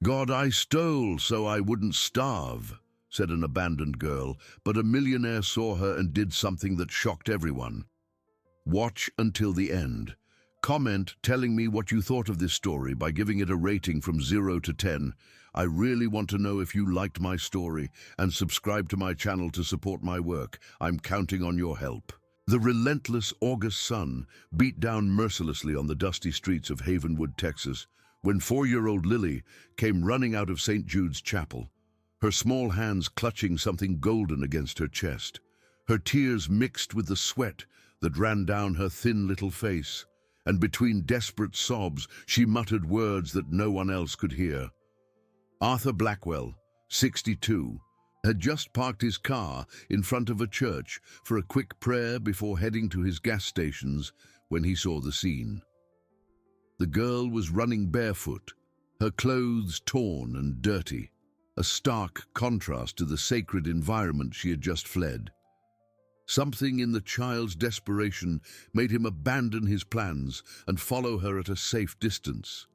"God, I stole so I wouldn't starve," said an abandoned girl, but a millionaire saw her and did something that shocked everyone. Watch until the end. Comment telling me what you thought of this story by giving it a rating from 0 to 10. I really want to know if you liked my story, and subscribe to my channel to support my work. I'm counting on your help. The relentless August sun beat down mercilessly on the dusty streets of Havenwood, Texas, when 4-year-old Lily came running out of St. Jude's Chapel, her small hands clutching something golden against her chest. Her tears mixed with the sweat that ran down her thin little face, and between desperate sobs she muttered words that no one else could hear. Arthur Blackwell, 62, had just parked his car in front of a church for a quick prayer before heading to his gas stations when he saw the scene. The girl was running barefoot, her clothes torn and dirty, a stark contrast to the sacred environment she had just fled. Something in the child's desperation made him abandon his plans and follow her at a safe distance.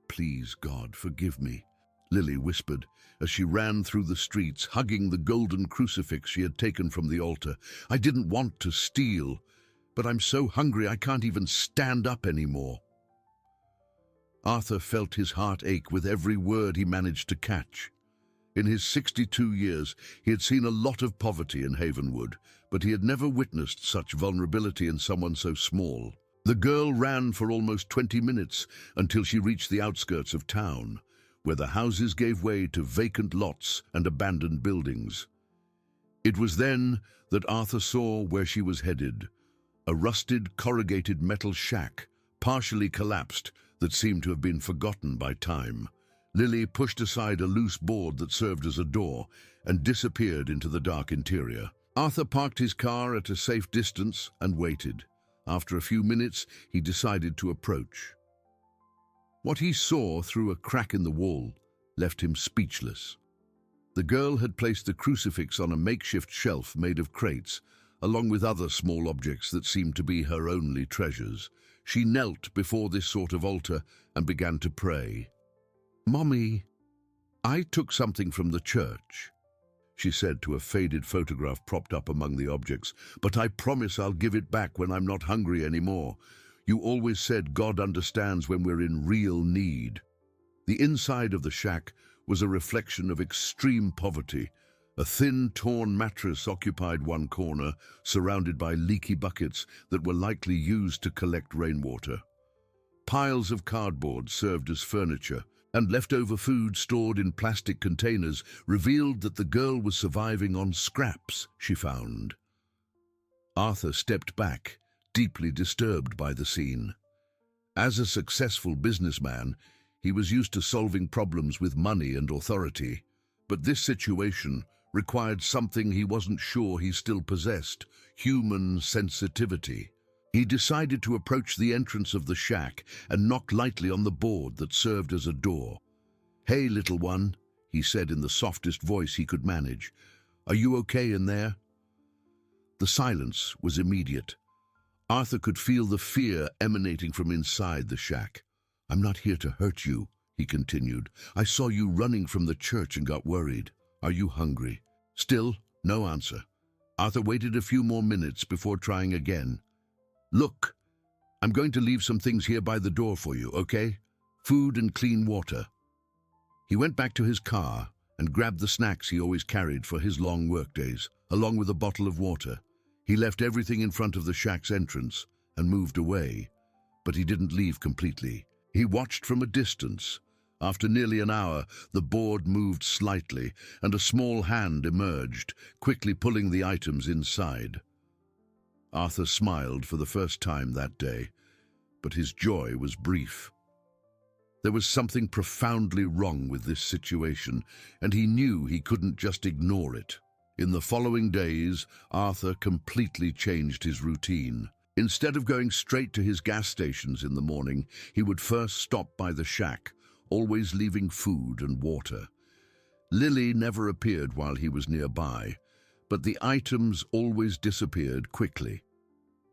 "Please, God, forgive me," Lily whispered as she ran through the streets, hugging the golden crucifix she had taken from the altar. "I didn't want to steal, but I'm so hungry I can't even stand up anymore." Arthur felt his heart ache with every word he managed to catch. In his 62 years, he had seen a lot of poverty in Havenwood, but he had never witnessed such vulnerability in someone so small. The girl ran for almost 20 minutes until she reached the outskirts of town, where the houses gave way to vacant lots and abandoned buildings. It was then that Arthur saw where she was headed, a rusted, corrugated metal shack, partially collapsed, that seemed to have been forgotten by time. Lily pushed aside a loose board that served as a door and disappeared into the dark interior. Arthur parked his car at a safe distance and waited. After a few minutes, he decided to approach. What he saw through a crack in the wall left him speechless. The girl had placed the crucifix on a makeshift shelf made of crates, along with other small objects that seemed to be her only treasures. She knelt before this sort of altar and began to pray. "Mommy, I took something from the church," she said to a faded photograph propped up among the objects, "but I promise I'll give it back when I'm not hungry anymore. You always said God understands when we're in real need." The inside of the shack was a reflection of extreme poverty. A thin, torn mattress occupied one corner, surrounded by leaky buckets that were likely used to collect rainwater. Piles of cardboard served as furniture, and leftover food stored in plastic containers revealed that the girl was surviving on scraps she found. Arthur stepped back, deeply disturbed by the scene. As a successful businessman, he was used to solving problems with money and authority, but this situation required something he wasn't sure he still possessed: human sensitivity. He decided to approach the entrance of the shack and knock lightly on the board that served as a door. "Hey, little one," he said in the softest voice he could manage. "Are you okay in there?" The silence was immediate. Arthur could feel the fear emanating from inside the shack. "I'm not here to hurt you," he continued. "I saw you running from the church and got worried. Are you hungry?" Still, no answer. Arthur waited a few more minutes before trying again. "Look, I'm going to leave some things here by the door for you, okay? Food and clean water." He went back to his car and grabbed the snacks he always carried for his long workdays, along with a bottle of water. He left everything in front of the shack's entrance and moved away, but he didn't leave completely. He watched from a distance. After nearly an hour, the board moved slightly, and a small hand emerged, quickly pulling the items inside. Arthur smiled for the first time that day, but his joy was brief. There was something profoundly wrong with this situation, and he knew he couldn't just ignore it. In the following days, Arthur completely changed his routine. Instead of going straight to his gas stations in the morning, he would first stop by the shack, always leaving food and water. Lily never appeared while he was nearby, but the items always disappeared quickly.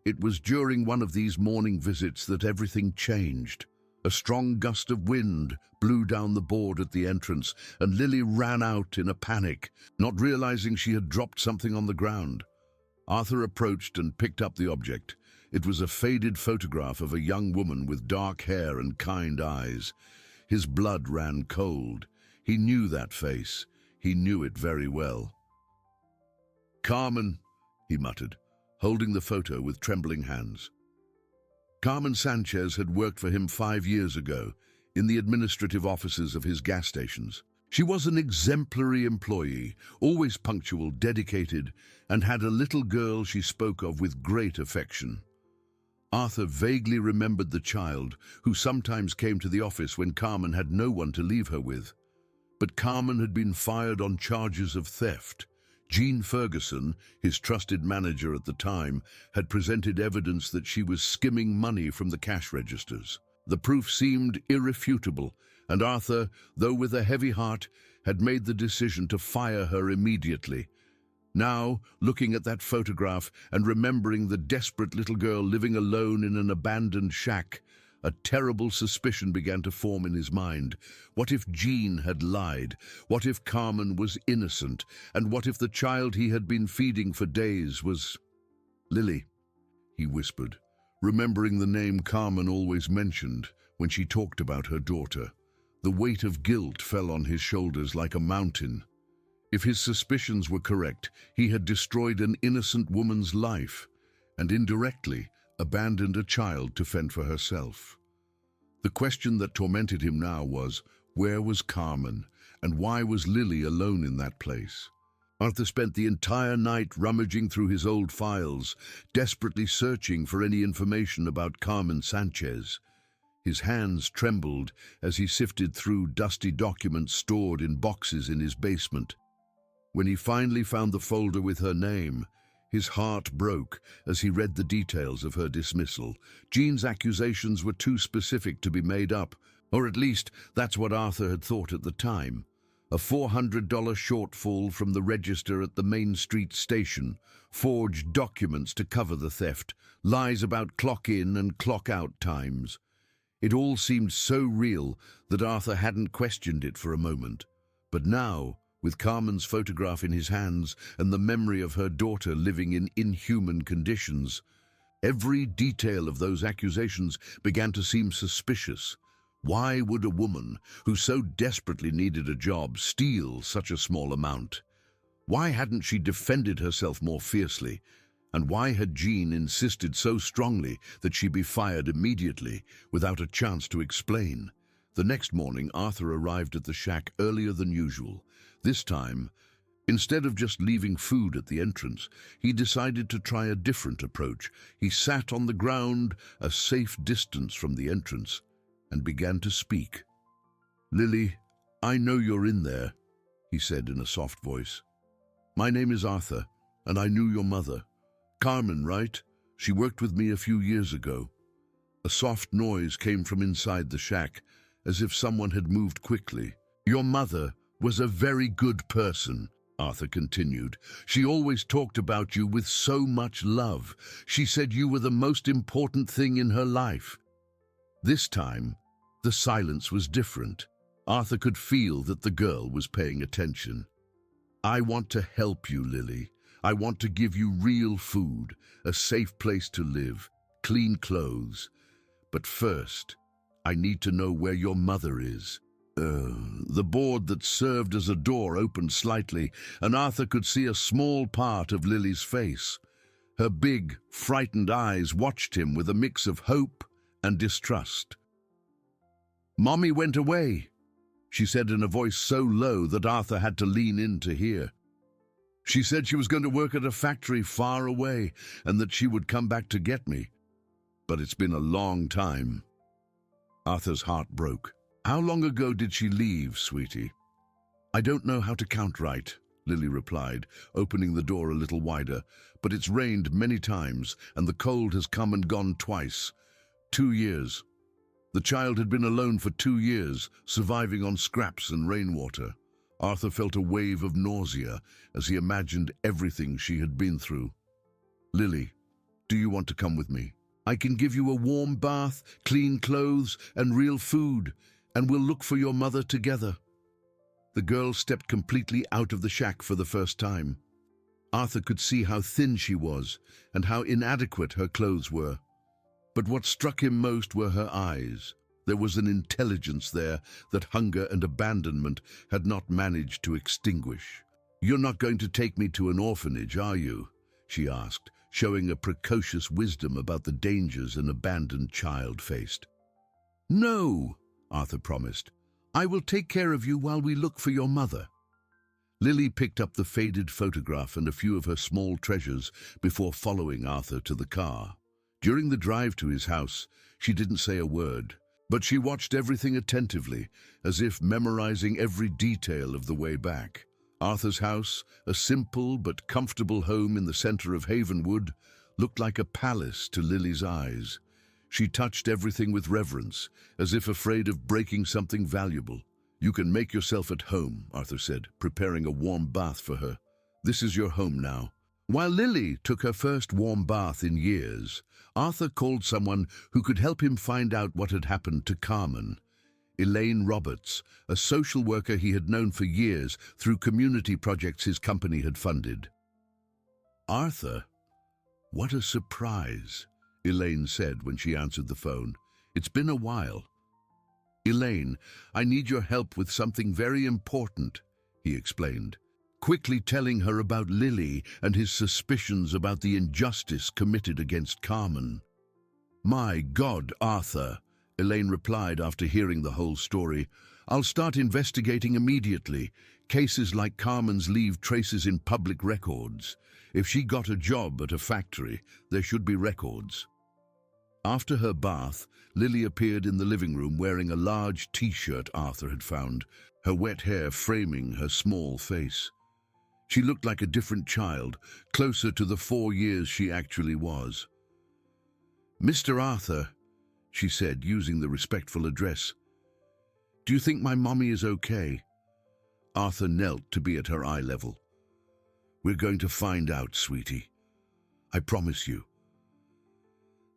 It was during one of these morning visits that everything changed. A strong gust of wind blew down the board at the entrance, and Lily ran out in a panic, not realizing she had dropped something on the ground. Arthur approached and picked up the object. It was a faded photograph of a young woman with dark hair and kind eyes. His blood ran cold. He knew that face. He knew it very well. "Carmen," he muttered, holding the photo with trembling hands. Carmen Sanchez had worked for him 5 years ago in the administrative offices of his gas stations. She was an exemplary employee, always punctual, dedicated, and had a little girl she spoke of with great affection. Arthur vaguely remembered the child who sometimes came to the office when Carmen had no one to leave her with. But Carmen had been fired on charges of theft. Jean Ferguson, his trusted manager at the time, had presented evidence that she was skimming money from the cash registers. The proof seemed irrefutable, and Arthur, though with a heavy heart, had made the decision to fire her immediately. Now, looking at that photograph and remembering the desperate little girl living alone in an abandoned shack, a terrible suspicion began to form in his mind. What if Jean had lied? What if Carmen was innocent? And what if the child he had been feeding for days was... "Lily," he whispered, remembering the name Carmen always mentioned when she talked about her daughter. The weight of guilt fell on his shoulders like a mountain. If his suspicions were correct, he had destroyed an innocent woman's life, and indirectly abandoned a child to fend for herself. The question that tormented him now was, where was Carmen, and why was Lily alone in that place? Arthur spent the entire night rummaging through his old files, desperately searching for any information about Carmen Sanchez. His hands trembled as he sifted through dusty documents stored in boxes in his basement. When he finally found the folder with her name, his heart broke as he read the details of her dismissal. Jean's accusations were too specific to be made up, or at least that's what Arthur had thought at the time. A $400 shortfall from the register at the Main Street station, forged documents to cover the theft, lies about clock-in and clock-out times. It all seemed so real that Arthur hadn't questioned it for a moment. But now, with Carmen's photograph in his hands and the memory of her daughter living in inhuman conditions, every detail of those accusations began to seem suspicious. Why would a woman who so desperately needed a job steal such a small amount? Why hadn't she defended herself more fiercely? And why had Jean insisted so strongly that she be fired immediately, without a chance to explain? The next morning, Arthur arrived at the shack earlier than usual. This time, instead of just leaving food at the entrance, he decided to try a different approach. He sat on the ground, a safe distance from the entrance, and began to speak. "Lily, I know you're in there," he said in a soft voice. "My name is Arthur, and I knew your mother. Carmen, right? She worked with me a few years ago." A soft noise came from inside the shack, as if someone had moved quickly. "Your mother was a very good person," Arthur continued. "She always talked about you with so much love. She said you were the most important thing in her life." This time, the silence was different. Arthur could feel that the girl was paying attention. "I want to help you, Lily. I want to give you real food, a safe place to live, clean clothes. But first, I need to know where your mother is." The board that served as a door opened slightly, and Arthur could see a small part of Lily's face. Her big, frightened eyes watched him with a mix of hope and distrust. "Mommy went away," she said in a voice so low that Arthur had to lean in to hear. "She said she was going to work at a factory far away and that she would come back to get me. But it's been a long time." Arthur's heart broke. "How long ago did she leave, sweetie?" "I don't know how to count right," Lily replied, opening the door a little wider. "But it's rained many times, and the cold has come and gone twice. 2 years. The child had been alone for 2 years, surviving on scraps and rainwater." Arthur felt a wave of nausea as he imagined everything she had been through. "Lily, do you want to come with me? I can give you a warm bath, clean clothes, and real food, and we'll look for your mother together." The girl stepped completely out of the shack for the first time. Arthur could see how thin she was and how inadequate her clothes were. But what struck him most were her eyes. There was an intelligence there that hunger and abandonment had not managed to extinguish. "You're not going to take me to an orphanage, are you?" she asked, showing a precocious wisdom about the dangers an abandoned child faced. "No," Arthur promised. "I will take care of you while we look for your mother." Lily picked up the faded photograph and a few of her small treasures before following Arthur to the car. During the drive to his house, she didn't say a word, but she watched everything attentively, as if memorizing every detail of the way back. Arthur's house, a simple but comfortable home in the center of Havenwood, looked like a palace to Lily's eyes. She touched everything with reverence, as if afraid of breaking something valuable. "You can make yourself at home," Arthur said, preparing a warm bath for her. "This is your home now." While Lily took her first warm bath in years, Arthur called someone who could help him find out what had happened to Carmen. Elaine Roberts, a social worker he had known for years through community projects his company had funded. "Arthur, what a surprise," Elaine said when she answered the phone. "It's been a while." "Elaine, I need your help with something very important," he explained, quickly telling her about Lily and his suspicions about the injustice committed against Carmen. "My God, Arthur," Elaine replied after hearing the whole story. "I'll start investigating immediately. Cases like Carmen's leave traces in public records. If she got a job at a factory, there should be records." After her bath, Lily appeared in the living room wearing a large T-shirt Arthur had found, her wet hair framing her small face. She looked like a different child, closer to the 4 years she actually was. "Mr. Arthur," she said, using the respectful address, "do you think my mommy is okay?" Arthur knelt to be at her eye level. "We're going to find out, sweetie. I promise you."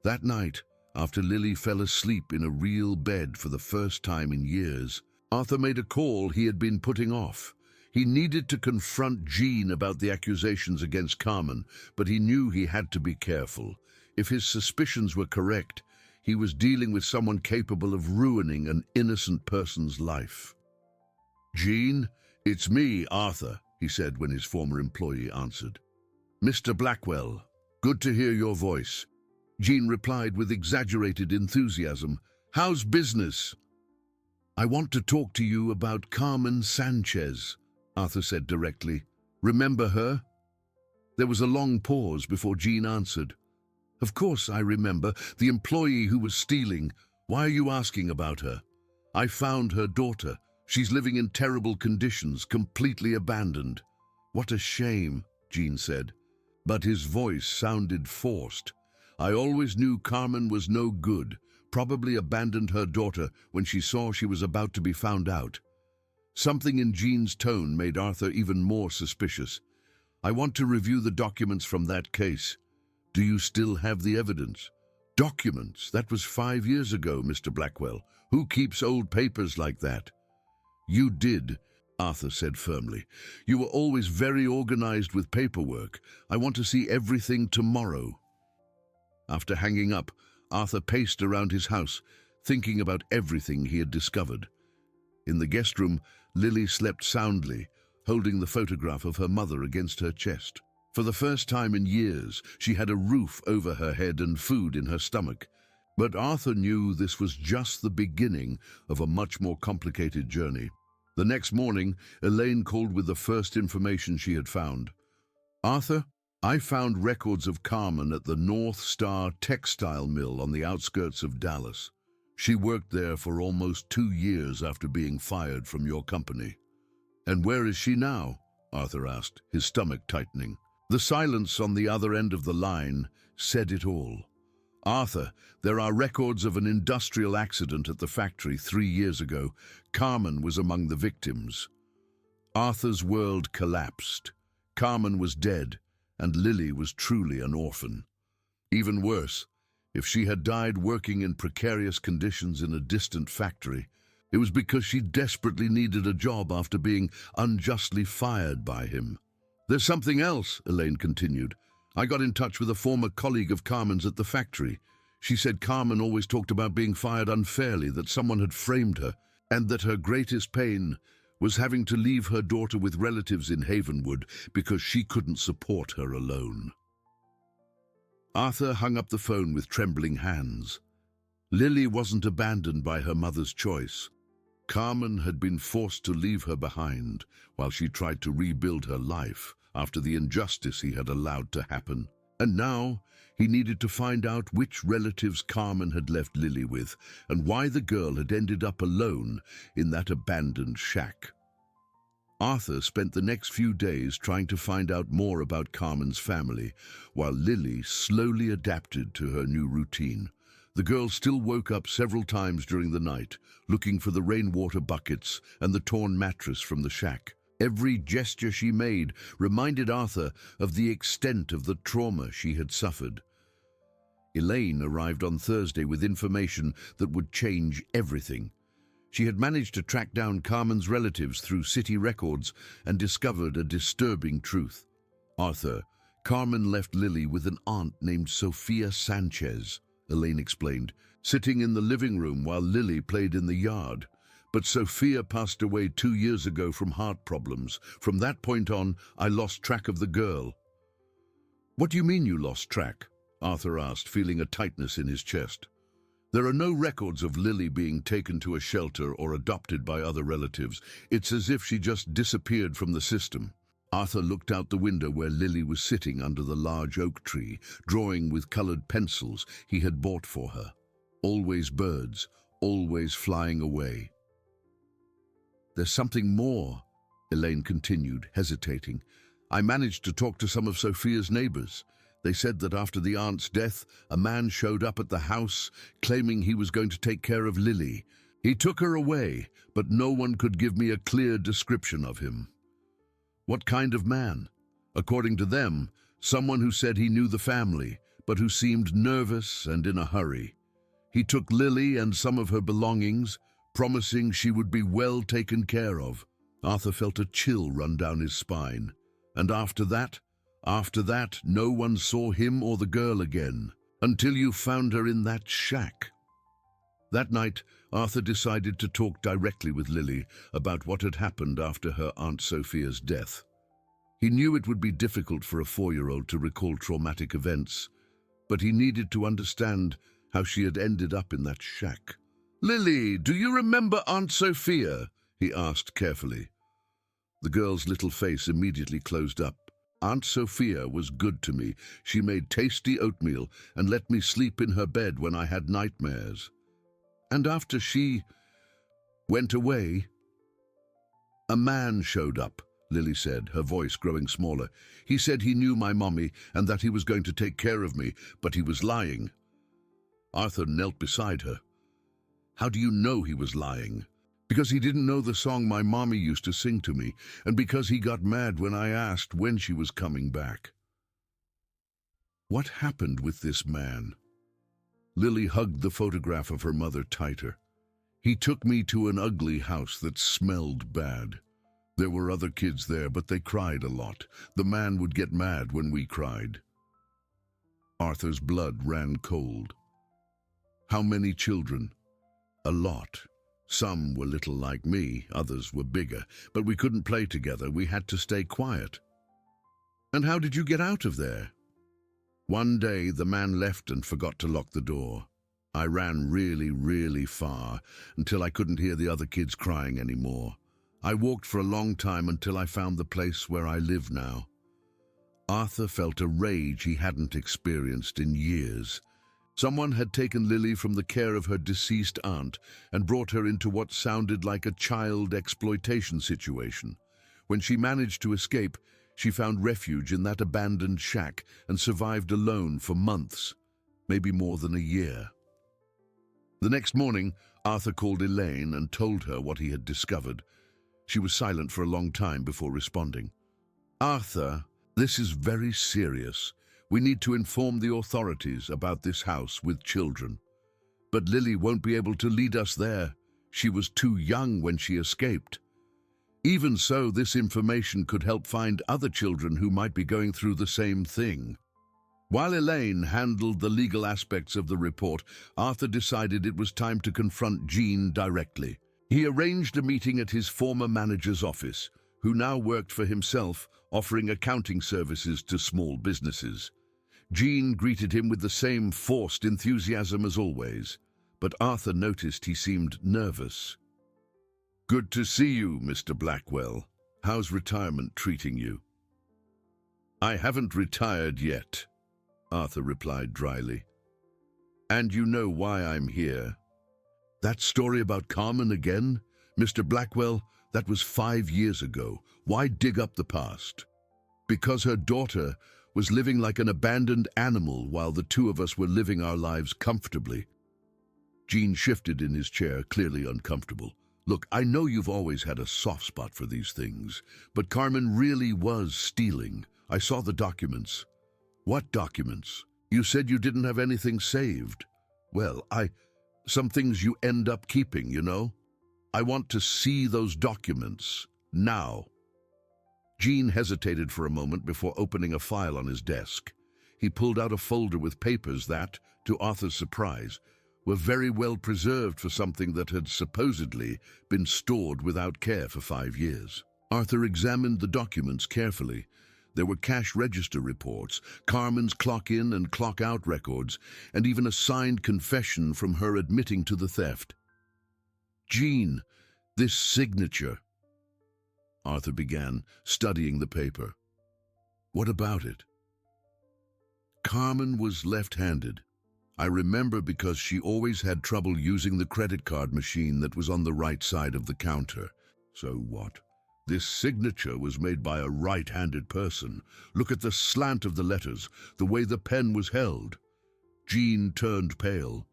That night, after Lily fell asleep in a real bed for the first time in years, Arthur made a call he had been putting off. He needed to confront Jean about the accusations against Carmen, but he knew he had to be careful. If his suspicions were correct, he was dealing with someone capable of ruining an innocent person's life. "Jean, it's me, Arthur," he said when his former employee answered. "Mr. Blackwell, good to hear your voice." Jean replied with exaggerated enthusiasm. "How's business?" "I want to talk to you about Carmen Sanchez," Arthur said directly. "Remember her?" There was a long pause before Jean answered. "Of course I remember, the employee who was stealing. Why are you asking about her?" "I found her daughter. She's living in terrible conditions, completely abandoned." "What a shame," Jean said. But his voice sounded forced. "I always knew Carmen was no good, probably abandoned her daughter when she saw she was about to be found out." Something in Jean's tone made Arthur even more suspicious. "I want to review the documents from that case. Do you still have the evidence?" "Documents? That was 5 years ago, Mr. Blackwell. Who keeps old papers like that?" "You did," Arthur said firmly. "You were always very organized with paperwork. I want to see everything tomorrow." After hanging up, Arthur paced around his house, thinking about everything he had discovered. In the guest room, Lily slept soundly, holding the photograph of her mother against her chest. For the first time in years, she had a roof over her head and food in her stomach. But Arthur knew this was just the beginning of a much more complicated journey. The next morning, Elaine called with the first information she had found. "Arthur, I found records of Carmen at the North Star textile mill on the outskirts of Dallas. She worked there for almost 2 years after being fired from your company." "And where is she now?" Arthur asked, his stomach tightening. The silence on the other end of the line said it all. "Arthur, there are records of an industrial accident at the factory 3 years ago. Carmen was among the victims." Arthur's world collapsed. Carmen was dead, and Lily was truly an orphan. Even worse, If she had died working in precarious conditions in a distant factory, it was because she desperately needed a job after being unjustly fired by him. "There's something else," Elaine continued. "I got in touch with a former colleague of Carmen's at the factory. She said Carmen always talked about being fired unfairly, that someone had framed her, and that her greatest pain was having to leave her daughter with relatives in Havenwood because she couldn't support her alone." Arthur hung up the phone with trembling hands. Lily wasn't abandoned by her mother's choice. Carmen had been forced to leave her behind while she tried to rebuild her life after the injustice he had allowed to happen. And now he needed to find out which relatives Carmen had left Lily with and why the girl had ended up alone in that abandoned shack. Arthur spent the next few days trying to find out more about Carmen's family, while Lily slowly adapted to her new routine. The girl still woke up several times during the night, looking for the rainwater buckets and the torn mattress from the shack. Every gesture she made reminded Arthur of the extent of the trauma she had suffered. Elaine arrived on Thursday with information that would change everything. She had managed to track down Carmen's relatives through city records and discovered a disturbing truth. "Arthur, Carmen left Lily with an aunt named Sofia Sanchez," Elaine explained, "sitting in the living room while Lily played in the yard. But Sofia passed away 2 years ago from heart problems. From that point on, I lost track of the girl." "What do you mean you lost track?" Arthur asked, feeling a tightness in his chest. "There are no records of Lily being taken to a shelter or adopted by other relatives. It's as if she just disappeared from the system." Arthur looked out the window where Lily was sitting under the large oak tree, drawing with colored pencils he had bought for her. Always birds, always flying away. "There's something more," Elaine continued, hesitating. "I managed to talk to some of Sophia's neighbors. They said that after the aunt's death, a man showed up at the house, claiming he was going to take care of Lily. He took her away, but no one could give me a clear description of him." "What kind of man?" "According to them, someone who said he knew the family, but who seemed nervous and in a hurry. He took Lily and some of her belongings, promising she would be well taken care of." Arthur felt a chill run down his spine. "And after that, no one saw him or the girl again, until you found her in that shack." That night, Arthur decided to talk directly with Lily about what had happened after her Aunt Sophia's death. He knew it would be difficult for a 4-year-old to recall traumatic events, but he needed to understand how she had ended up in that shack. "Lily, do you remember Aunt Sophia?" he asked carefully. The girl's little face immediately closed up. "Aunt Sophia was good to me. She made tasty oatmeal and let me sleep in her bed when I had nightmares. And after she went away, a man showed up," Lily said, her voice growing smaller. "He said he knew my mommy and that he was going to take care of me, but he was lying." Arthur knelt beside her. "How do you know he was lying?" "Because he didn't know the song my mommy used to sing to me, and because he got mad when I asked when she was coming back." What happened with this man? Lily hugged the photograph of her mother tighter. "He took me to an ugly house that smelled bad. There were other kids there, but they cried a lot. The man would get mad when we cried." Arthur's blood ran cold. "How many children?" "A lot. Some were little like me, others were bigger, but we couldn't play together. We had to stay quiet." "And how did you get out of there?" "One day the man left and forgot to lock the door. I ran really, really far until I couldn't hear the other kids crying anymore. I walked for a long time until I found the place where I live now." Arthur felt a rage he hadn't experienced in years. Someone had taken Lily from the care of her deceased aunt and brought her into what sounded like a child exploitation situation. When she managed to escape, she found refuge in that abandoned shack and survived alone for months, maybe more than a year. The next morning, Arthur called Elaine and told her what he had discovered. She was silent for a long time before responding. "Arthur, this is very serious. We need to inform the authorities about this house with children. But Lily won't be able to lead us there. She was too young when she escaped. Even so, this information could help find other children who might be going through the same thing. While Elaine handled the legal aspects of the report, Arthur decided it was time to confront Jean directly. He arranged a meeting at his former manager's office, who now worked for himself, offering accounting services to small businesses. Jean greeted him with the same forced enthusiasm as always, but Arthur noticed he seemed nervous. "Good to see you, Mr. Blackwell. How's retirement treating you?" "I haven't retired yet," Arthur replied dryly. "And you know why I'm here." "That story about Carmen again? Mr. Blackwell, that was 5 years ago. Why dig up the past?" "Because her daughter was living like an abandoned animal while the two of us were living our lives comfortably." Jean shifted in his chair, clearly uncomfortable. "Look, I know you've always had a soft spot for these things, but Carmen really was stealing. I saw the documents." "What documents? You said you didn't have anything saved." "Well, some things you end up keeping, you know. I want to see those documents, now." Jean hesitated for a moment before opening a file on his desk. He pulled out a folder with papers that, to Arthur's surprise, were very well preserved for something that had supposedly been stored without care for 5 years. Arthur examined the documents carefully. There were cash register reports, Carmen's clock-in and clock-out records, and even a signed confession from her admitting to the theft. "Jean, this signature," Arthur began, studying the paper. "What about it?" "Carmen was left-handed. I remember because she always had trouble using the credit card machine that was on the right side of the counter." "So what? This signature was made by a right-handed person. Look at the slant of the letters, the way the pen was held." Jean turned pale.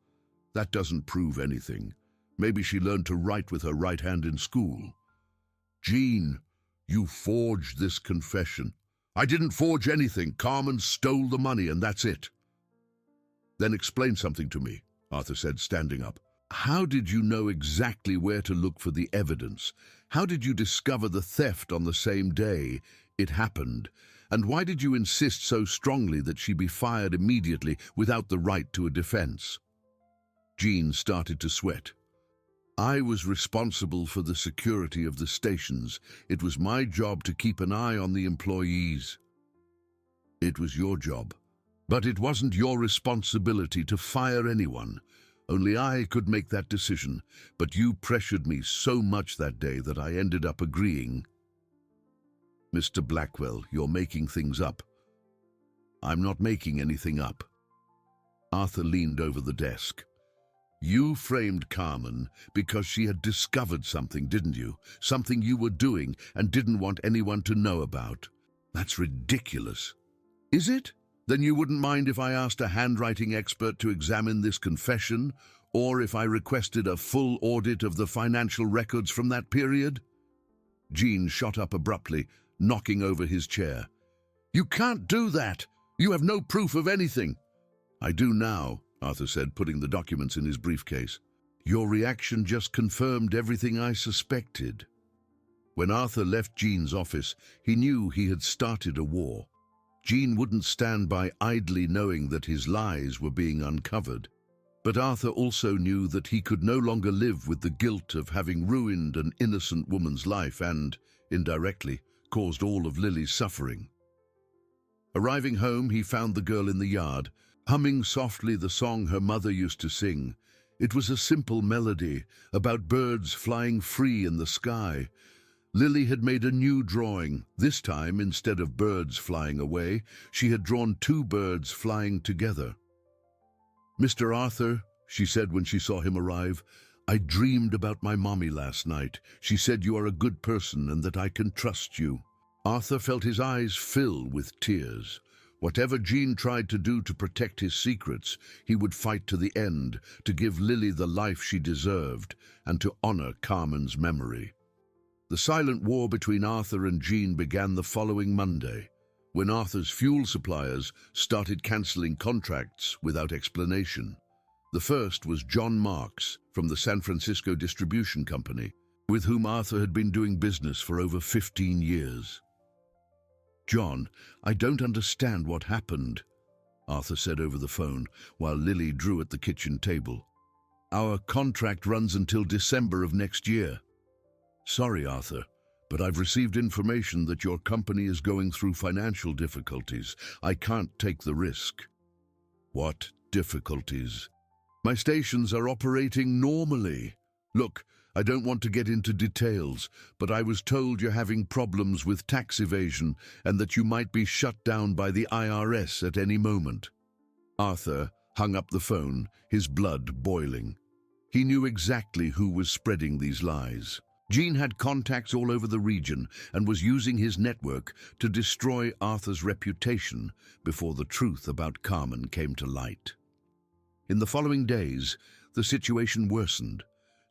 "That doesn't prove anything. Maybe she learned to write with her right hand in school." "Jean, you forged this confession." "I didn't forge anything. Carmen stole the money and that's it." "Then explain something to me," Arthur said, standing up. "How did you know exactly where to look for the evidence? How did you discover the theft on the same day it happened? And why did you insist so strongly that she be fired immediately without the right to a defense?" Jean started to sweat. "I was responsible for the security of the stations. It was my job to keep an eye on the employees." "It was your job. But it wasn't your responsibility to fire anyone. Only I could make that decision, but you pressured me so much that day that I ended up agreeing." "Mr. Blackwell, you're making things up." "I'm not making anything up." Arthur leaned over the desk. "You framed Carmen because she had discovered something, didn't you? Something you were doing and didn't want anyone to know about. That's ridiculous." "Is it? Then you wouldn't mind if I asked a handwriting expert to examine this confession, or if I requested a full audit of the financial records from that period?" Jean shot up abruptly, knocking over his chair. "You can't do that! You have no proof of anything." "I do now," Arthur said, putting the documents in his briefcase. "Your reaction just confirmed everything I suspected." When Arthur left Jean's office, he knew he had started a war. Jean wouldn't stand by idly knowing that his lies were being uncovered. But Arthur also knew that he could no longer live with the guilt of having ruined an innocent woman's life and, indirectly, caused all of Lily's suffering. Arriving home, he found the girl in the yard, humming softly the song her mother used to sing. It was a simple melody about birds flying free in the sky. Lily had made a new drawing. This time, instead of birds flying away, she had drawn 2 birds flying together. "Mr. Arthur," she said when she saw him arrive, "I dreamed about my mommy last night. She said you are a good person and that I can trust you." Arthur felt his eyes fill with tears. Whatever Jean tried to do to protect his secrets, he would fight to the end, to give Lily the life she deserved, and to honor Carmen's memory. The silent war between Arthur and Jean began the following Monday. when Arthur's fuel suppliers started cancelling contracts without explanation. The first was John Marks from the San Francisco Distribution Company, with whom Arthur had been doing business for over 15 years. "John, I don't understand what happened," Arthur said over the phone while Lily drew at the kitchen table. "Our contract runs until December of next year." "Sorry, Arthur, but I've received information that your company is going through financial difficulties. I can't take the risk." "What difficulties?" "My stations are operating normally. Look, I don't want to get into details, but I was told you're having problems with tax evasion and that you might be shut down by the IRS at any moment." Arthur hung up the phone, his blood boiling. He knew exactly who was spreading these lies. Gene had contacts all over the region and was using his network to destroy Arthur's reputation before the truth about Carmen came to light. In the following days, the situation worsened.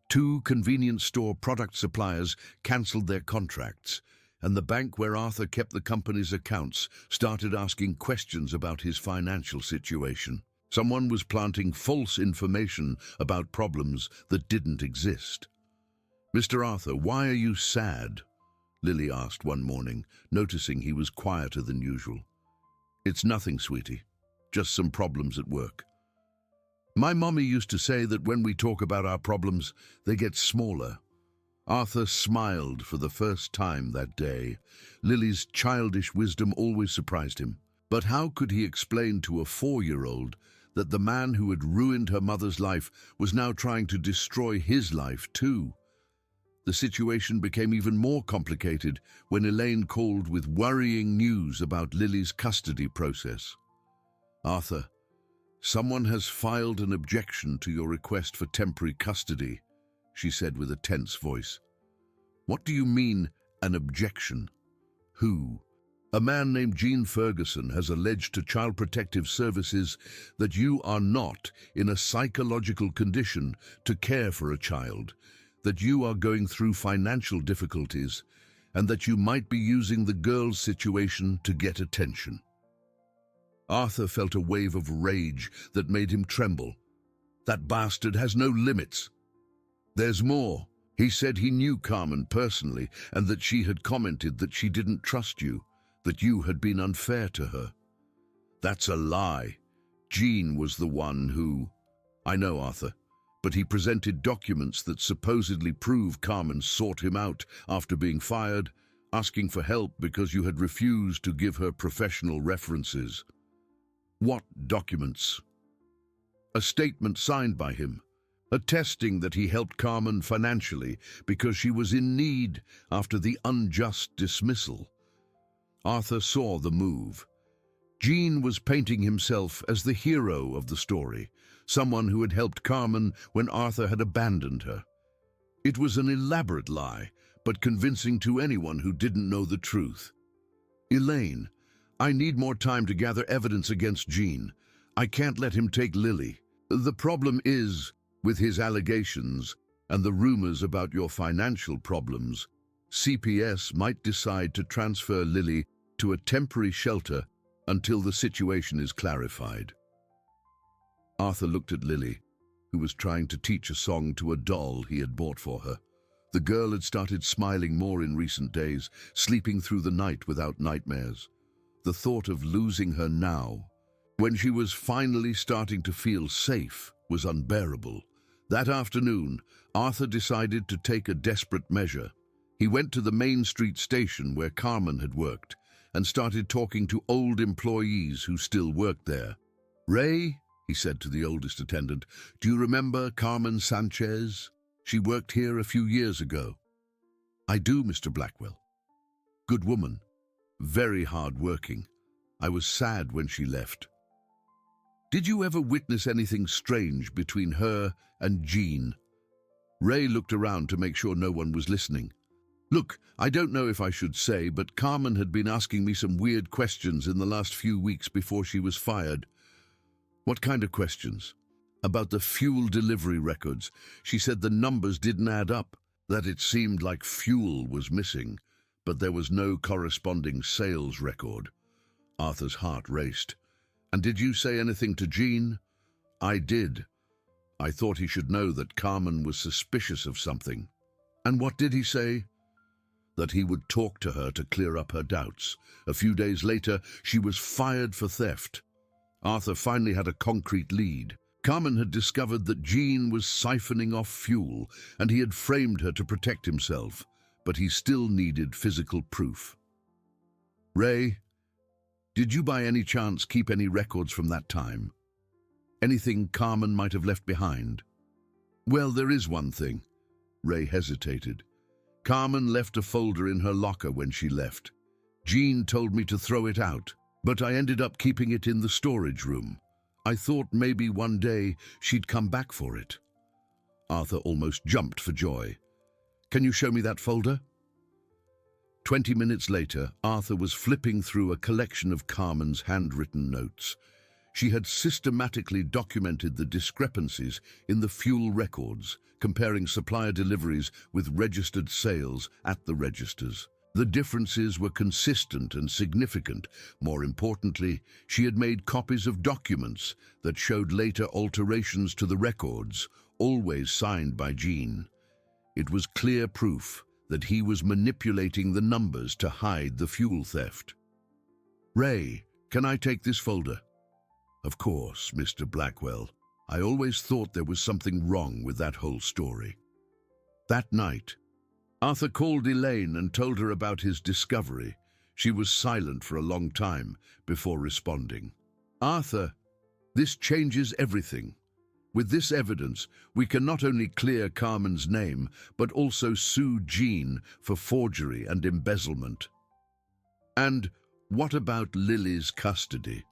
2 convenience store product suppliers cancelled their contracts, and the bank where Arthur kept the company's accounts started asking questions about his financial situation. Someone was planting false information about problems that didn't exist. "Mr. Arthur, why are you sad?" Lily asked one morning, noticing he was quieter than usual. "It's nothing, sweetie. Just some problems at work. My mommy used to say that when we talk about our problems, they get smaller." Arthur smiled for the first time that day. Lily's childish wisdom always surprised him. But how could he explain to a 4-year-old that the man who had ruined her mother's life was now trying to destroy his life too? The situation became even more complicated when Elaine called with worrying news about Lily's custody process. "Arthur, someone has filed an objection to your request for temporary custody," she said with a tense voice. "What do you mean, an objection? Who?" "A man named Gene Ferguson has alleged to Child Protective Services that you are not in a psychological condition to care for a child, that you are going through financial difficulties, and that you might be using the girl's situation to get attention." Arthur felt a wave of rage that made him tremble. "That bastard has no limits. There's more. He said he knew Carmen personally and that she had commented that she didn't trust you, that you had been unfair to her." "That's a lie. Gene was the one who—" "I know, Arthur, but he presented documents that supposedly prove Carmen sought him out after being fired, asking for help because you had refused to give her professional references." "What documents?" "A statement signed by him, attesting that he helped Carmen financially because she was in need after the unjust dismissal." Arthur saw the move. Gene was painting himself as the hero of the story, someone who had helped Carmen when Arthur had abandoned her. It was an elaborate lie, but convincing to anyone who didn't know the truth. "Elaine, I need more time to gather evidence against Gene. I can't let him take Lily. The problem is, with his allegations and the rumors about your financial problems, CPS might decide to transfer Lily to a temporary shelter until the situation is clarified." Arthur looked at Lily, who was trying to teach a song to a doll he had bought for her. The girl had started smiling more in recent days, sleeping through the night without nightmares. The thought of losing her now, when she was finally starting to feel safe, was unbearable. That afternoon, Arthur decided to take a desperate measure. He went to the Main Street station where Carmen had worked and started talking to old employees who still worked there. "Ray," he said to the oldest attendant, "do you remember Carmen Sanchez? She worked here a few years ago." "I do, Mr. Blackwell. Good woman. Very hard-working. I was sad when she left." "Did you ever witness anything strange between her and Gene?" Ray looked around to make sure no one was listening. "Look, I don't know if I should say, but Carmen had been asking me some weird questions in the last few weeks before she was fired." "What kind of questions?" "About the fuel delivery records. She said the numbers didn't add up, that it seemed like fuel was missing, but there was no corresponding sales record." Arthur's heart raced. "And did you say anything to Jean?" "I did. I thought he should know that Carmen was suspicious of something." "And what did he say?" "That he would talk to her to clear up her doubts. A few days later, she was fired for theft." Arthur finally had a concrete lead. Carmen had discovered that Jean was siphoning off fuel, and he had framed her to protect himself, but he still needed physical proof. "Ray, did you by any chance keep any records from that time? Anything Carmen might have left behind?" "Well, there is one thing." Ray hesitated. "Carmen left a folder in her locker when she left. Jean told me to throw it out, but I ended up keeping it in the storage room. I thought maybe one day she'd come back for it." Arthur almost jumped for joy. "Can you show me that folder?" 20 minutes later, Arthur was flipping through a collection of Carmen's handwritten notes. She had systematically documented the discrepancies in the fuel records, comparing supplier deliveries with registered sales at the registers. The differences were consistent and significant. More importantly, she had made copies of documents that showed later alterations to the records, always signed by Jean. It was clear proof that he was manipulating the numbers to hide the fuel theft. "Ray, can I take this folder?" "Of course, Mr. Blackwell. I always thought there was something wrong with that whole story." That night, Arthur called Elaine and told her about his discovery. She was silent for a long time before responding. "Arthur, this changes everything. With this evidence, we can not only clear Carmen's name, but also sue Jean for forgery and embezzlement." "And what about Lily's custody?"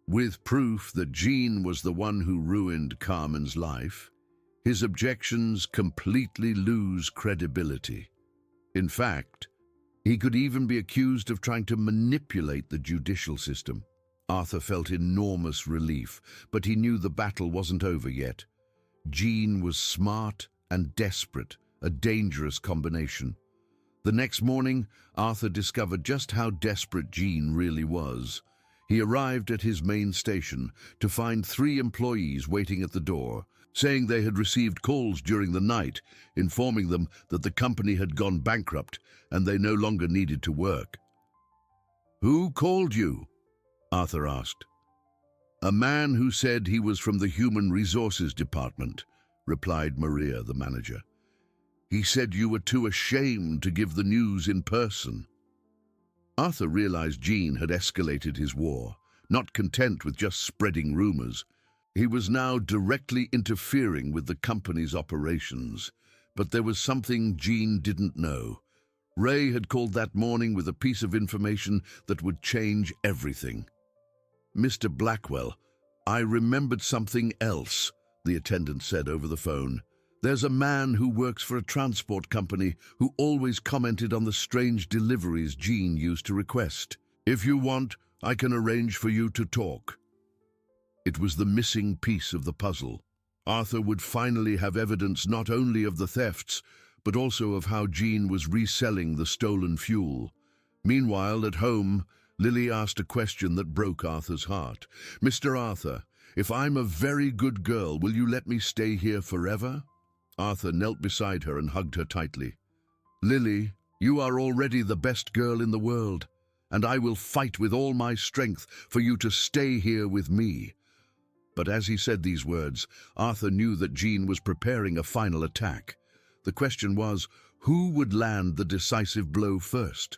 With proof that Jean was the one who ruined Carmen's life, his objections completely lose credibility. In fact, he could even be accused of trying to manipulate the judicial system. Arthur felt enormous relief, but he knew the battle wasn't over yet. Jean was smart and desperate, a dangerous combination. The next morning, Arthur discovered just how desperate Jean really was. He arrived at his main station to find 3 employees waiting at the door, saying they had received calls during the night, informing them that the company had gone bankrupt and they no longer needed to work. "Who called you?" Arthur asked. "A man who said he was from the Human Resources Department," replied Maria, the manager. "He said you were too ashamed to give the news in person." Arthur realized Jean had escalated his war, not content with just spreading rumors. He was now directly interfering with the company's operations. But there was something Jean didn't know. Ray had called that morning with a piece of information that would change everything. "Mr. Blackwell, I remembered something else," the attendant said over the phone. "There's a man who works for a transport company who always commented on the strange deliveries Jean used to request. If you want, I can arrange for you to talk." It was the missing piece of the puzzle. Arthur would finally have evidence not only of the thefts, but also of how Jean was reselling the stolen fuel. Meanwhile, at home, Lily asked a question that broke Arthur's heart. "Mr. Arthur, if I'm a very good girl, will you let me stay here forever?" Arthur knelt beside her and hugged her tightly. "Lily, you are already the best girl in the world, and I will fight with all my strength for you to stay here with me." But as he said these words, Arthur knew that Jean was preparing a final attack. The question was, who would land the decisive blow first?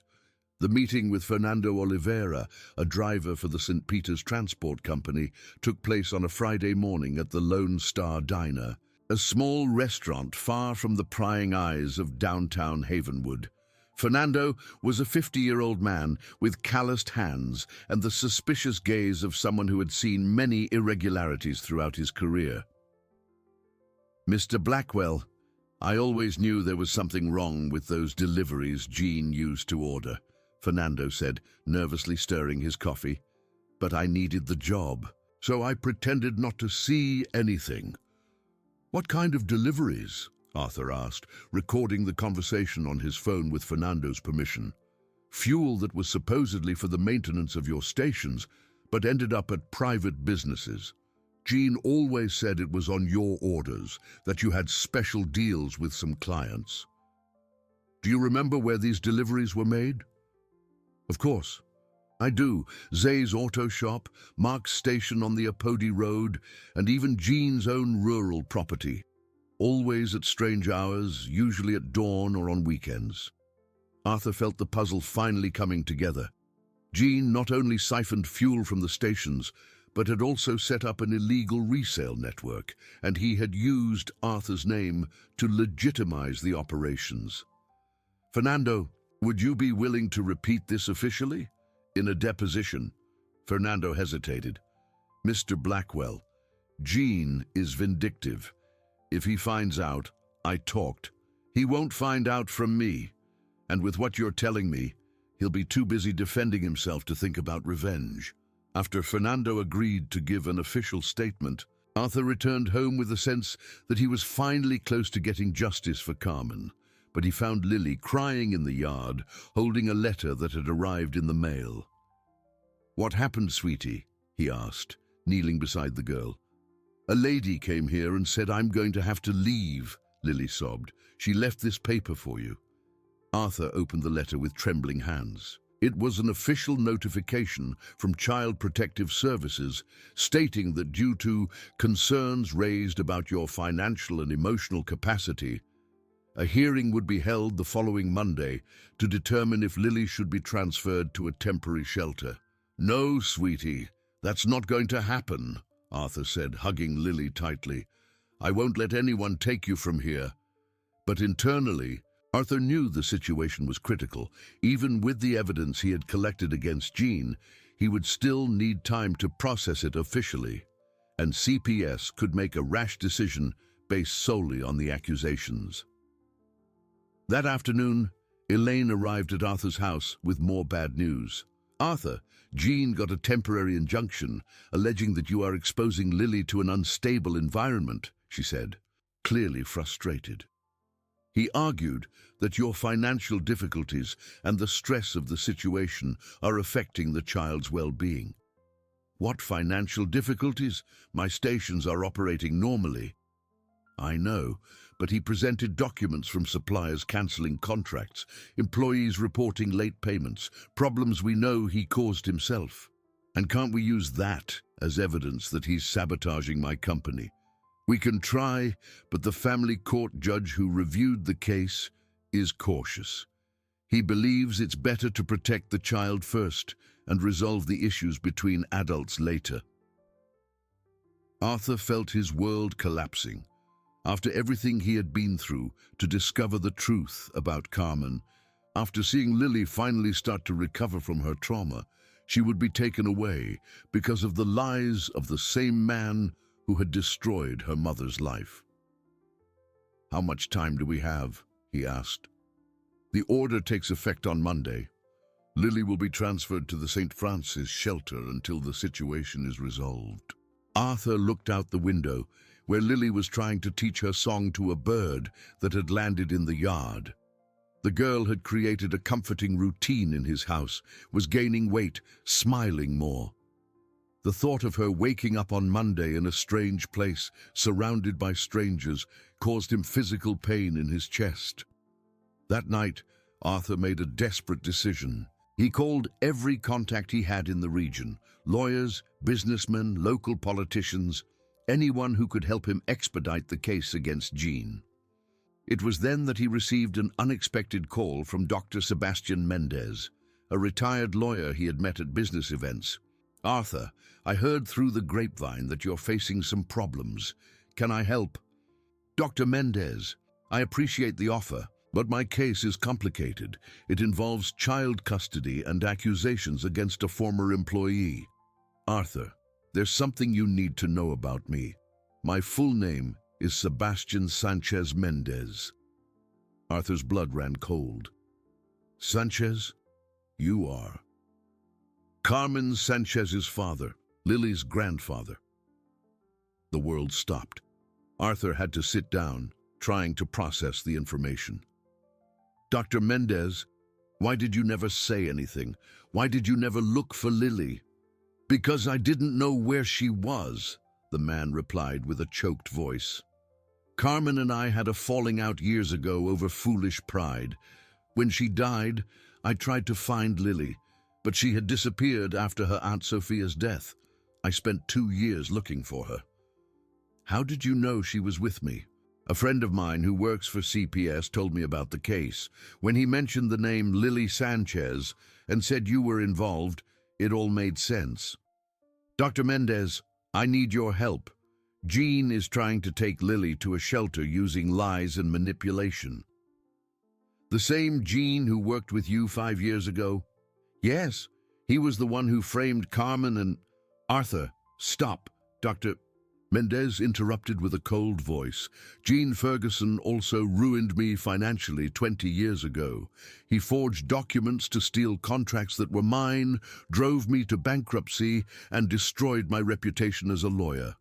The meeting with Fernando Oliveira, a driver for the St. Peter's Transport Company, took place on a Friday morning at the Lone Star Diner, a small restaurant far from the prying eyes of downtown Havenwood. Fernando was a 50-year-old man with calloused hands and the suspicious gaze of someone who had seen many irregularities throughout his career. "Mr. Blackwell, I always knew there was something wrong with those deliveries Jean used to order," Fernando said, nervously stirring his coffee. "But I needed the job, so I pretended not to see anything." "What kind of deliveries?" Arthur asked, recording the conversation on his phone with Fernando's permission. fuel that was supposedly for the maintenance of your stations, but ended up at private businesses. Jean always said it was on your orders, that you had special deals with some clients. Do you remember where these deliveries were made? Of course. I do. Zay's auto shop, Mark's station on the Apodi Road, and even Jean's own rural property. Always at strange hours, usually at dawn or on weekends. Arthur felt the puzzle finally coming together. Jean not only siphoned fuel from the stations, but had also set up an illegal resale network, and he had used Arthur's name to legitimize the operations. Fernando, would you be willing to repeat this officially? In a deposition. Fernando hesitated. Mr. Blackwell, Jean is vindictive. If he finds out I talked, he won't find out from me. And with what you're telling me, he'll be too busy defending himself to think about revenge. After Fernando agreed to give an official statement, Arthur returned home with the sense that he was finally close to getting justice for Carmen. But he found Lily crying in the yard, holding a letter that had arrived in the mail. What happened, sweetie? He asked, kneeling beside the girl. A lady came here and said I'm going to have to leave, Lily sobbed. She left this paper for you. Arthur opened the letter with trembling hands. It was an official notification from Child Protective Services stating that due to concerns raised about your financial and emotional capacity, a hearing would be held the following Monday to determine if Lily should be transferred to a temporary shelter. No, sweetie, that's not going to happen, Arthur said, hugging Lily tightly. I won't let anyone take you from here. But internally, Arthur knew the situation was critical. Even with the evidence he had collected against Jean, he would still need time to process it officially, and CPS could make a rash decision based solely on the accusations. That afternoon, Elaine arrived at Arthur's house with more bad news. Arthur, Jean got a temporary injunction alleging that you are exposing Lily to an unstable environment, she said, clearly frustrated. He argued that your financial difficulties and the stress of the situation are affecting the child's well-being. What financial difficulties? My stations are operating normally. I know, but he presented documents from suppliers cancelling contracts, employees reporting late payments, problems we know he caused himself. And can't we use that as evidence that he's sabotaging my company? We can try, but the family court judge who reviewed the case is cautious. He believes it's better to protect the child first and resolve the issues between adults later. Arthur felt his world collapsing. After everything he had been through to discover the truth about Carmen, after seeing Lily finally start to recover from her trauma, she would be taken away because of the lies of the same man who had destroyed her mother's life. How much time do we have? He asked. The order takes effect on Monday. Lily will be transferred to the St. Francis shelter until the situation is resolved. Arthur looked out the window, where Lily was trying to teach her song to a bird that had landed in the yard. The girl had created a comforting routine in his house, was gaining weight, smiling more. The thought of her waking up on Monday in a strange place, surrounded by strangers, caused him physical pain in his chest. That night, Arthur made a desperate decision. He called every contact he had in the region, lawyers, businessmen, local politicians, anyone who could help him expedite the case against Jean. It was then that he received an unexpected call from Dr. Sebastian Mendez, a retired lawyer he had met at business events. Arthur, I heard through the grapevine that you're facing some problems. Can I help? Dr. Mendez, I appreciate the offer, but my case is complicated. It involves child custody and accusations against a former employee. Arthur, there's something you need to know about me. My full name is Sebastian Sanchez Mendez. Arthur's blood ran cold. Sanchez? You are Carmen Sanchez's father, Lily's grandfather. The world stopped. Arthur had to sit down, trying to process the information. Dr. Mendez, Why did you never say anything? Why did you never look for Lily? Because I didn't know where she was, the man replied with a choked voice. Carmen and I had a falling out years ago over foolish pride. When she died, I tried to find Lily, but she had disappeared after her Aunt Sophia's death. I spent 2 years looking for her. How did you know she was with me? A friend of mine who works for CPS told me about the case. When he mentioned the name Lily Sanchez and said you were involved, it all made sense. Dr. Mendez, I need your help. Jean is trying to take Lily to a shelter using lies and manipulation. The same Jean who worked with you 5 years ago? Yes, he was the one who framed Carmen and... Arthur, stop, Dr. Mendez interrupted with a cold voice. Gene Ferguson also ruined me financially 20 years ago. He forged documents to steal contracts that were mine, drove me to bankruptcy, and destroyed my reputation as a lawyer.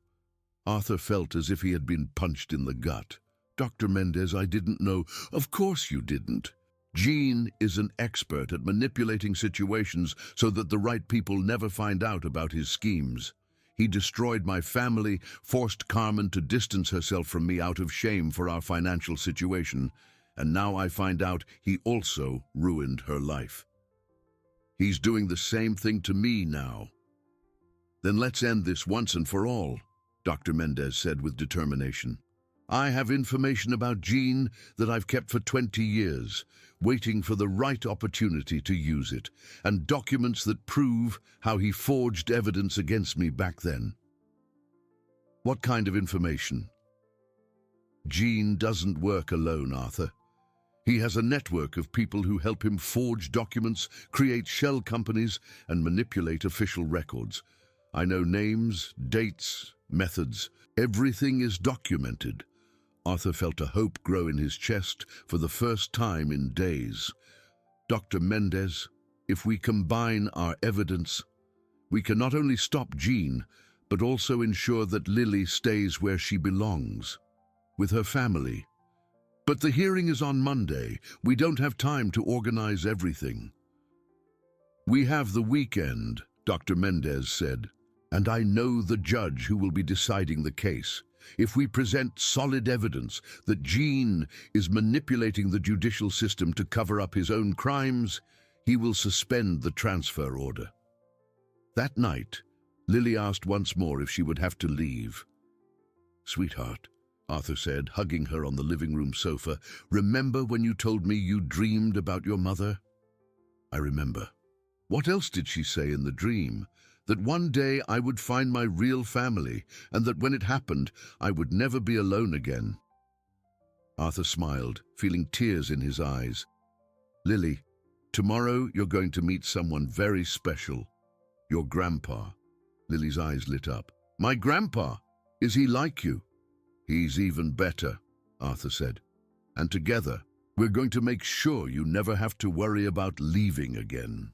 Arthur felt as if he had been punched in the gut. Dr. Mendez, I didn't know. Of course you didn't. Gene is an expert at manipulating situations so that the right people never find out about his schemes. He destroyed my family, forced Carmen to distance herself from me out of shame for our financial situation, and now I find out he also ruined her life. He's doing the same thing to me now. Then let's end this once and for all, Dr. Mendez said with determination. I have information about Gene that I've kept for 20 years, waiting for the right opportunity to use it, and documents that prove how he forged evidence against me back then. What kind of information? Gene doesn't work alone, Arthur. He has a network of people who help him forge documents, create shell companies, and manipulate official records. I know names, dates, methods. Everything is documented. Arthur felt a hope grow in his chest for the first time in days. Dr. Mendez, if we combine our evidence, we can not only stop Gene, but also ensure that Lily stays where she belongs, with her family. But the hearing is on Monday. We don't have time to organize everything. We have the weekend, Dr. Mendez said, and I know the judge who will be deciding the case. If we present solid evidence that Gene is manipulating the judicial system to cover up his own crimes, he will suspend the transfer order. That night, Lily asked once more if she would have to leave. Sweetheart, Arthur said, hugging her on the living room sofa, remember when you told me you dreamed about your mother? I remember. What else did she say in the dream? That one day I would find my real family, and that when it happened, I would never be alone again. Arthur smiled, feeling tears in his eyes. Lily, tomorrow you're going to meet someone very special. Your grandpa. Lily's eyes lit up. My grandpa? Is he like you? He's even better, Arthur said. And together, we're going to make sure you never have to worry about leaving again.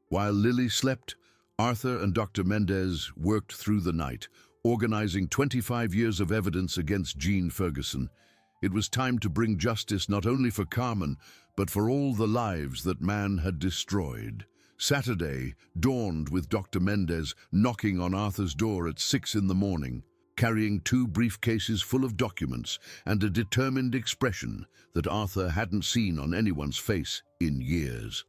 While Lily slept, Arthur and Dr. Mendez worked through the night, organizing 25 years of evidence against Gene Ferguson. It was time to bring justice not only for Carmen, but for all the lives that man had destroyed. Saturday dawned with Dr. Mendez knocking on Arthur's door at 6 in the morning, carrying 2 briefcases full of documents and a determined expression that Arthur hadn't seen on anyone's face in years.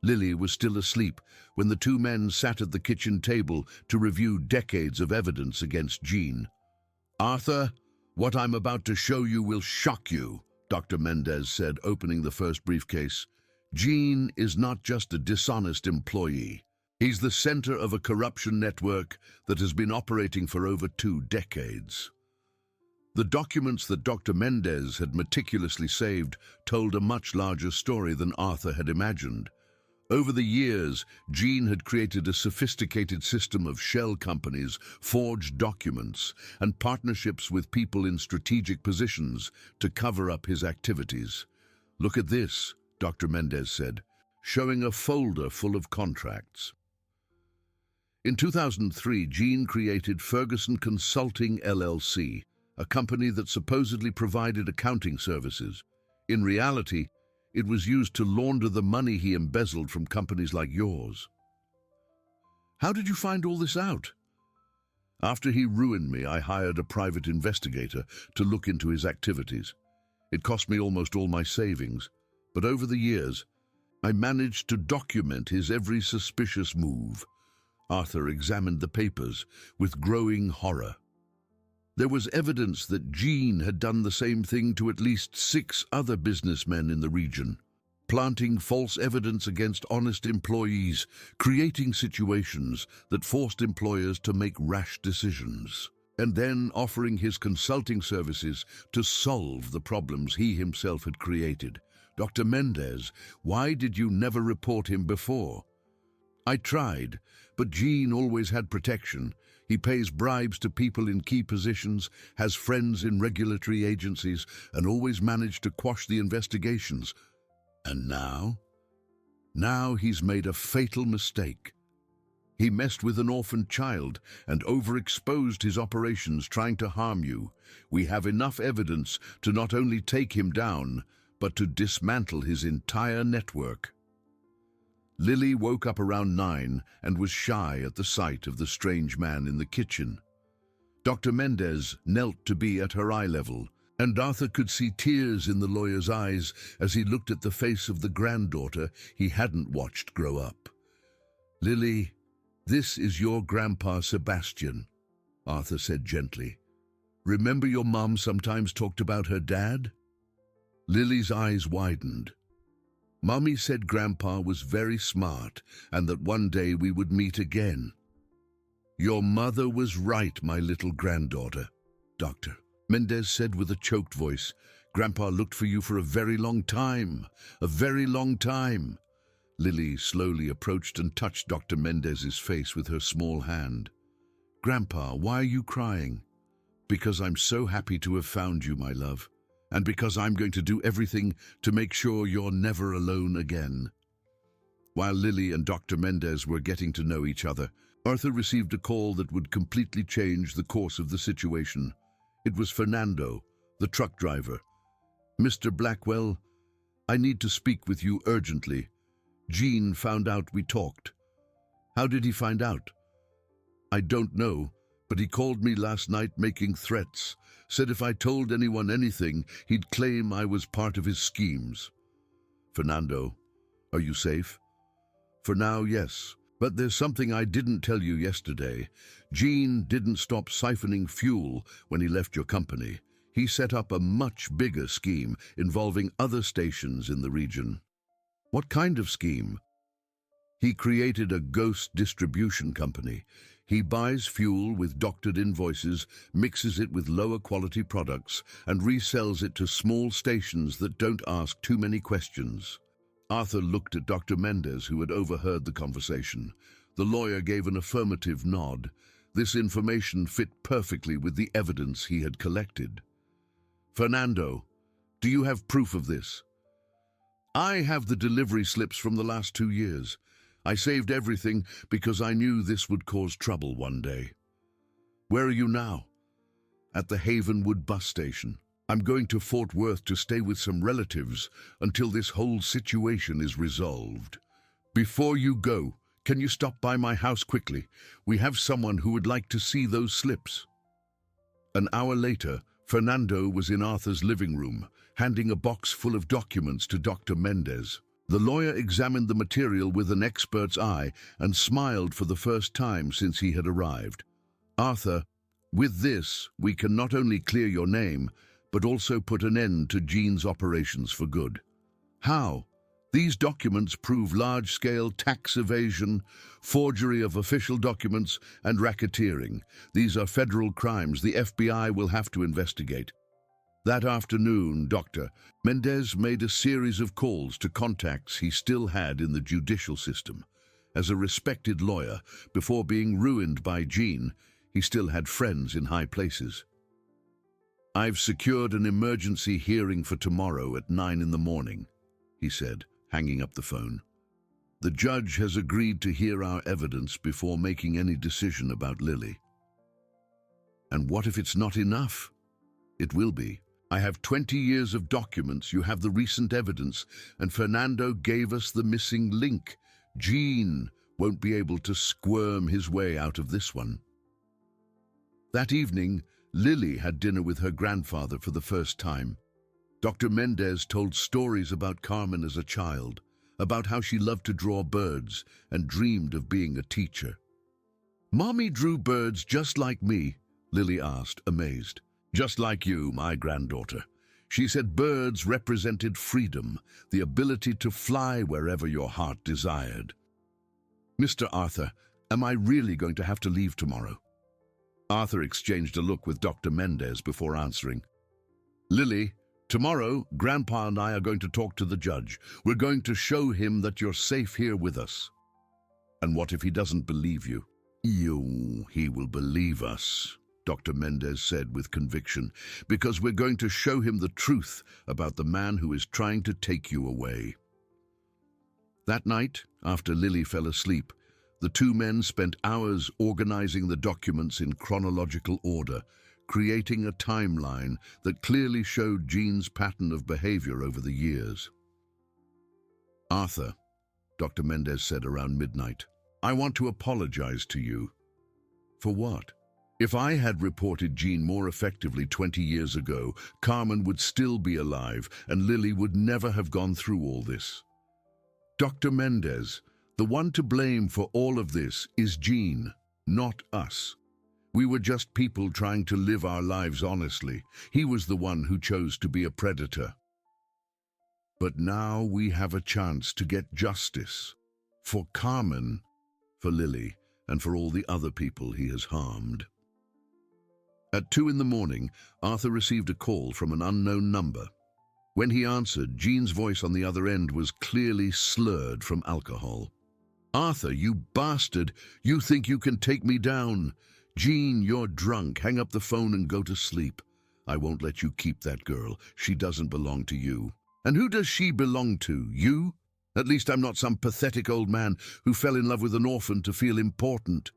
Lily was still asleep when the 2 men sat at the kitchen table to review decades of evidence against Gene. Arthur, what I'm about to show you will shock you, Dr. Mendez said, opening the first briefcase. Gene is not just a dishonest employee. He's the center of a corruption network that has been operating for over 2 decades. The documents that Dr. Mendez had meticulously saved told a much larger story than Arthur had imagined. Over the years, Gene had created a sophisticated system of shell companies, forged documents, and partnerships with people in strategic positions to cover up his activities. Look at this, Dr. Mendez said, showing a folder full of contracts. In 2003, Gene created Ferguson Consulting LLC, a company that supposedly provided accounting services. In reality, It was used to launder the money he embezzled from companies like yours. How did you find all this out? After he ruined me, I hired a private investigator to look into his activities. It cost me almost all my savings, but over the years, I managed to document his every suspicious move. Arthur examined the papers with growing horror. There was evidence that Jean had done the same thing to at least 6 other businessmen in the region, planting false evidence against honest employees, creating situations that forced employers to make rash decisions, and then offering his consulting services to solve the problems he himself had created. Dr. Mendez, why did you never report him before? I tried, but Jean always had protection. He pays bribes to people in key positions, has friends in regulatory agencies, and always managed to quash the investigations. And now? Now he's made a fatal mistake. He messed with an orphaned child and overexposed his operations trying to harm you. We have enough evidence to not only take him down, but to dismantle his entire network. Lily woke up around 9 and was shy at the sight of the strange man in the kitchen. Dr. Mendez knelt to be at her eye level, and Arthur could see tears in the lawyer's eyes as he looked at the face of the granddaughter he hadn't watched grow up. "Lily, this is your grandpa Sebastian," Arthur said gently. "Remember your mom sometimes talked about her dad?" Lily's eyes widened. "Mommy said Grandpa was very smart and that one day we would meet again." "Your mother was right, my little granddaughter," Dr. Mendez said with a choked voice. "Grandpa looked for you for a very long time, a very long time." Lily slowly approached and touched Dr. Mendez's face with her small hand. "Grandpa, why are you crying?" "Because I'm so happy to have found you, my love. And because I'm going to do everything to make sure you're never alone again." While Lily and Dr. Mendez were getting to know each other, Arthur received a call that would completely change the course of the situation. It was Fernando, the truck driver. "Mr. Blackwell, I need to speak with you urgently. Jean found out we talked." "How did he find out?" "I don't know, but he called me last night making threats. Said if I told anyone anything, he'd claim I was part of his schemes." "Fernando, are you safe?" "For now, yes. But there's something I didn't tell you yesterday. Jean didn't stop siphoning fuel when he left your company. He set up a much bigger scheme involving other stations in the region." "What kind of scheme?" "He created a ghost distribution company. He buys fuel with doctored invoices, mixes it with lower quality products, and resells it to small stations that don't ask too many questions." Arthur looked at Dr. Mendez, who had overheard the conversation. The lawyer gave an affirmative nod. This information fit perfectly with the evidence he had collected. "Fernando, do you have proof of this?" "I have the delivery slips from the last 2 years. I saved everything because I knew this would cause trouble one day." "Where are you now?" "At the Havenwood bus station. I'm going to Fort Worth to stay with some relatives until this whole situation is resolved." "Before you go, can you stop by my house quickly? We have someone who would like to see those slips." An hour later, Fernando was in Arthur's living room, handing a box full of documents to Dr. Mendez. The lawyer examined the material with an expert's eye and smiled for the first time since he had arrived. "Arthur, with this, we can not only clear your name, but also put an end to Jean's operations for good." "How?" "These documents prove large-scale tax evasion, forgery of official documents, and racketeering. These are federal crimes the FBI will have to investigate." That afternoon, Dr. Mendez made a series of calls to contacts he still had in the judicial system. As a respected lawyer, before being ruined by Jean, he still had friends in high places. "I've secured an emergency hearing for tomorrow at 9 in the morning, he said, hanging up the phone. "The judge has agreed to hear our evidence before making any decision about Lily." "And what if it's not enough?" "It will be. I have 20 years of documents, you have the recent evidence, and Fernando gave us the missing link. Jean won't be able to squirm his way out of this one. That evening, Lily had dinner with her grandfather for the first time. Dr. Mendez told stories about Carmen as a child, about how she loved to draw birds and dreamed of being a teacher. "Mommy drew birds just like me," Lily asked, amazed. "Just like you, my granddaughter." She said birds represented freedom, the ability to fly wherever your heart desired. "Mr. Arthur, am I really going to have to leave tomorrow?" Arthur exchanged a look with Dr. Mendez before answering. "Lily, tomorrow, Grandpa and I are going to talk to the judge. We're going to show him that you're safe here with us." "And what if he doesn't believe you?" He will believe us," Dr. Mendez said with conviction, "because we're going to show him the truth about the man who is trying to take you away." That night, after Lily fell asleep, the two men spent hours organizing the documents in chronological order, creating a timeline that clearly showed Jean's pattern of behavior over the years. "Arthur," Dr. Mendez said around midnight, "I want to apologize to you." "For what?" "If I had reported Jean more effectively 20 years ago, Carmen would still be alive and Lily would never have gone through all this." "Dr. Mendez, the one to blame for all of this is Jean, not us. We were just people trying to live our lives honestly. He was the one who chose to be a predator. But now we have a chance to get justice. For Carmen, for Lily, and for all the other people he has harmed." At 2 in the morning, Arthur received a call from an unknown number. When he answered, Jean's voice on the other end was clearly slurred from alcohol. "Arthur, you bastard! You think you can take me down? Jean, you're drunk. Hang up the phone and go to sleep. I won't let you keep that girl. She doesn't belong to you." "And who does she belong to? You? At least I'm not some pathetic old man who fell in love with an orphan to feel important."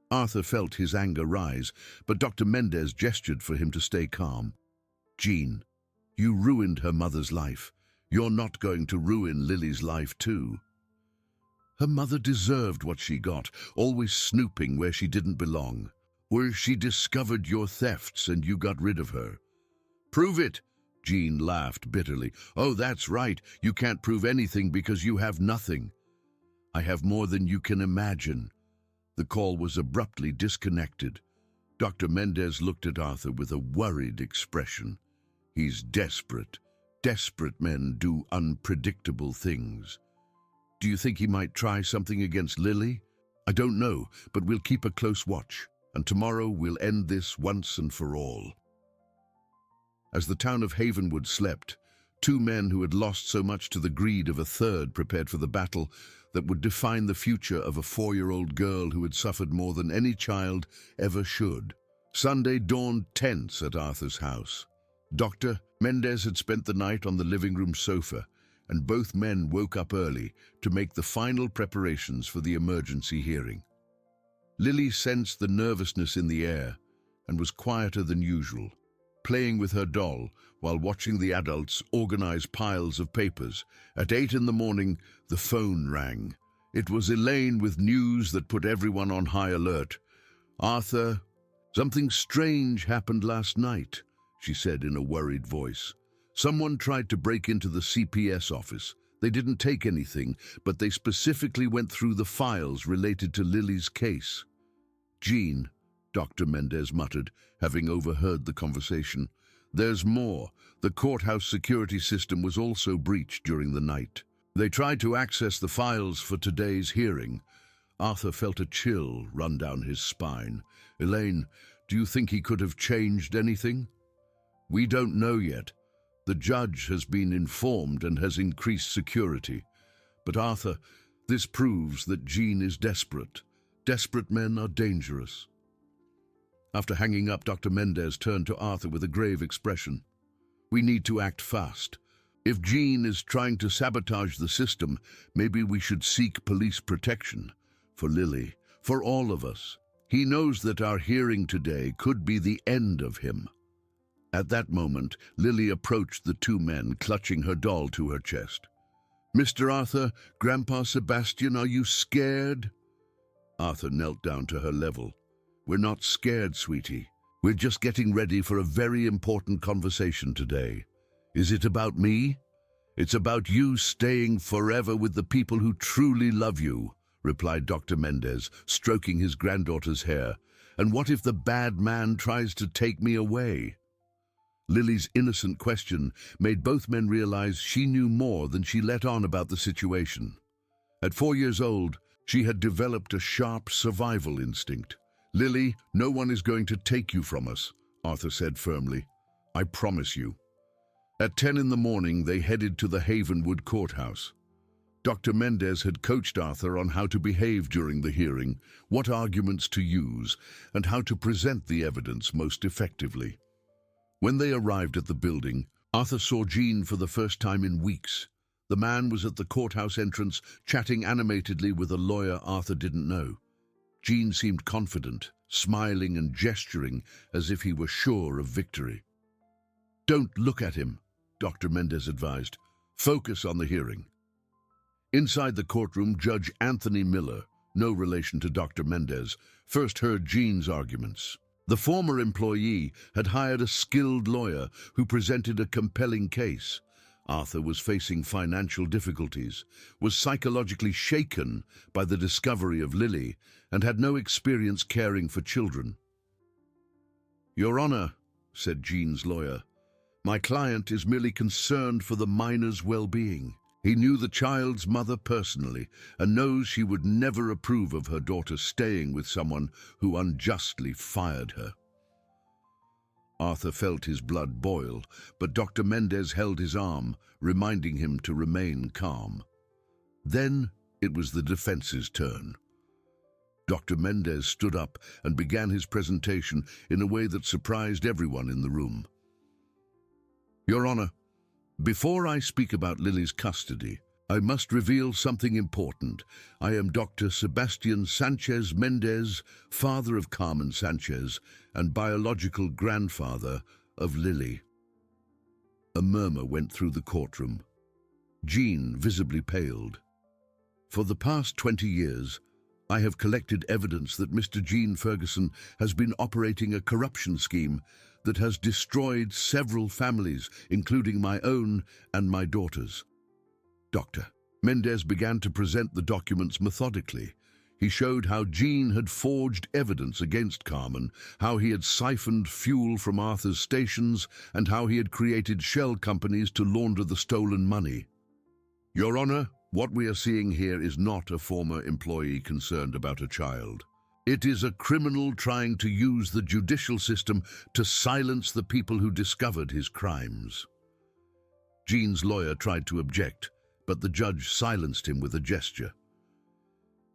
Arthur felt his anger rise, but Dr. Mendez gestured for him to stay calm. "Jean, you ruined her mother's life. You're not going to ruin Lily's life too. Her mother deserved what she got, always snooping where she didn't belong. Where she discovered your thefts and you got rid of her." "Prove it," Jean laughed bitterly. "Oh, that's right. You can't prove anything because you have nothing." "I have more than you can imagine." The call was abruptly disconnected. Dr. Mendez looked at Arthur with a worried expression. "He's desperate. Desperate men do unpredictable things. Do you think he might try something against Lily?" "I don't know, but we'll keep a close watch, and tomorrow we'll end this once and for all." As the town of Havenwood slept, two men who had lost so much to the greed of a third prepared for the battle that would define the future of a 4-year-old girl who had suffered more than any child ever should. Sunday dawned tense at Arthur's house. Dr. Mendez had spent the night on the living room sofa, and both men woke up early to make the final preparations for the emergency hearing. Lily sensed the nervousness in the air and was quieter than usual, playing with her doll while watching the adults organize piles of papers. At 8 in the morning, the phone rang. It was Elaine with news that put everyone on high alert. "Arthur, something strange happened last night," she said in a worried voice. "Someone tried to break into the CPS office. They didn't take anything, but they specifically went through the files related to Lily's case." "Jean," Dr. Mendez muttered, having overheard the conversation. "There's more. The courthouse security system was also breached during the night. They tried to access the files for today's hearing." Arthur felt a chill run down his spine. "Elaine, do you think he could have changed anything?" "We don't know yet. The judge has been informed and has increased security. But Arthur, this proves that Jean is desperate. Desperate men are dangerous." After hanging up, Dr. Mendez turned to Arthur with a grave expression. "We need to act fast. If Jean is trying to sabotage the system, maybe we should seek police protection. For Lily, for all of us. He knows that our hearing today could be the end of him. At that moment, Lily approached the two men, clutching her doll to her chest. "Mr. Arthur, Grandpa Sebastian, are you scared?" Arthur knelt down to her level. "We're not scared, sweetie. We're just getting ready for a very important conversation today. Is it about me? It's about you staying forever with the people who truly love you," replied Dr. Mendez, stroking his granddaughter's hair. "And what if the bad man tries to take me away?" Lily's innocent question made both men realize she knew more than she let on about the situation. At 4 years old, she had developed a sharp survival instinct. "Lily, no one is going to take you from us," Arthur said firmly. "I promise you." At 10 in the morning, they headed to the Havenwood courthouse. Dr. Mendez had coached Arthur on how to behave during the hearing, what arguments to use, and how to present the evidence most effectively. When they arrived at the building, Arthur saw Jean for the first time in weeks. The man was at the courthouse entrance, chatting animatedly with a lawyer Arthur didn't know. Jean seemed confident, smiling and gesturing as if he were sure of victory. "Don't look at him," Dr. Mendez advised. "Focus on the hearing." Inside the courtroom, Judge Anthony Miller, no relation to Dr. Mendez, first heard Jean's arguments. The former employee had hired a skilled lawyer who presented a compelling case. Arthur was facing financial difficulties, was psychologically shaken by the discovery of Lily, and had no experience caring for children. "Your Honor," said Jean's lawyer, "my client is merely concerned for the minor's well-being. He knew the child's mother personally and knows she would never approve of her daughter staying with someone who unjustly fired her." Arthur felt his blood boil, but Dr. Mendez held his arm, reminding him to remain calm. Then it was the defense's turn. Dr. Mendez stood up and began his presentation in a way that surprised everyone in the room. "Your Honor, before I speak about Lily's custody, I must reveal something important. I am Dr. Sebastian Sanchez Mendez, father of Carmen Sanchez and biological grandfather of Lily." A murmur went through the courtroom. Jean visibly paled. "For the past 20 years, I have collected evidence that Mr. Gene Ferguson has been operating a corruption scheme that has destroyed several families, including my own and my daughter's." Dr. Mendez began to present the documents methodically. He showed how Gene had forged evidence against Carmen, how he had siphoned fuel from Arthur's stations, and how he had created shell companies to launder the stolen money. "Your Honor, what we are seeing here is not a former employee concerned about a child. It is a criminal trying to use the judicial system to silence the people who discovered his crimes." Gene's lawyer tried to object, but the judge silenced him with a gesture.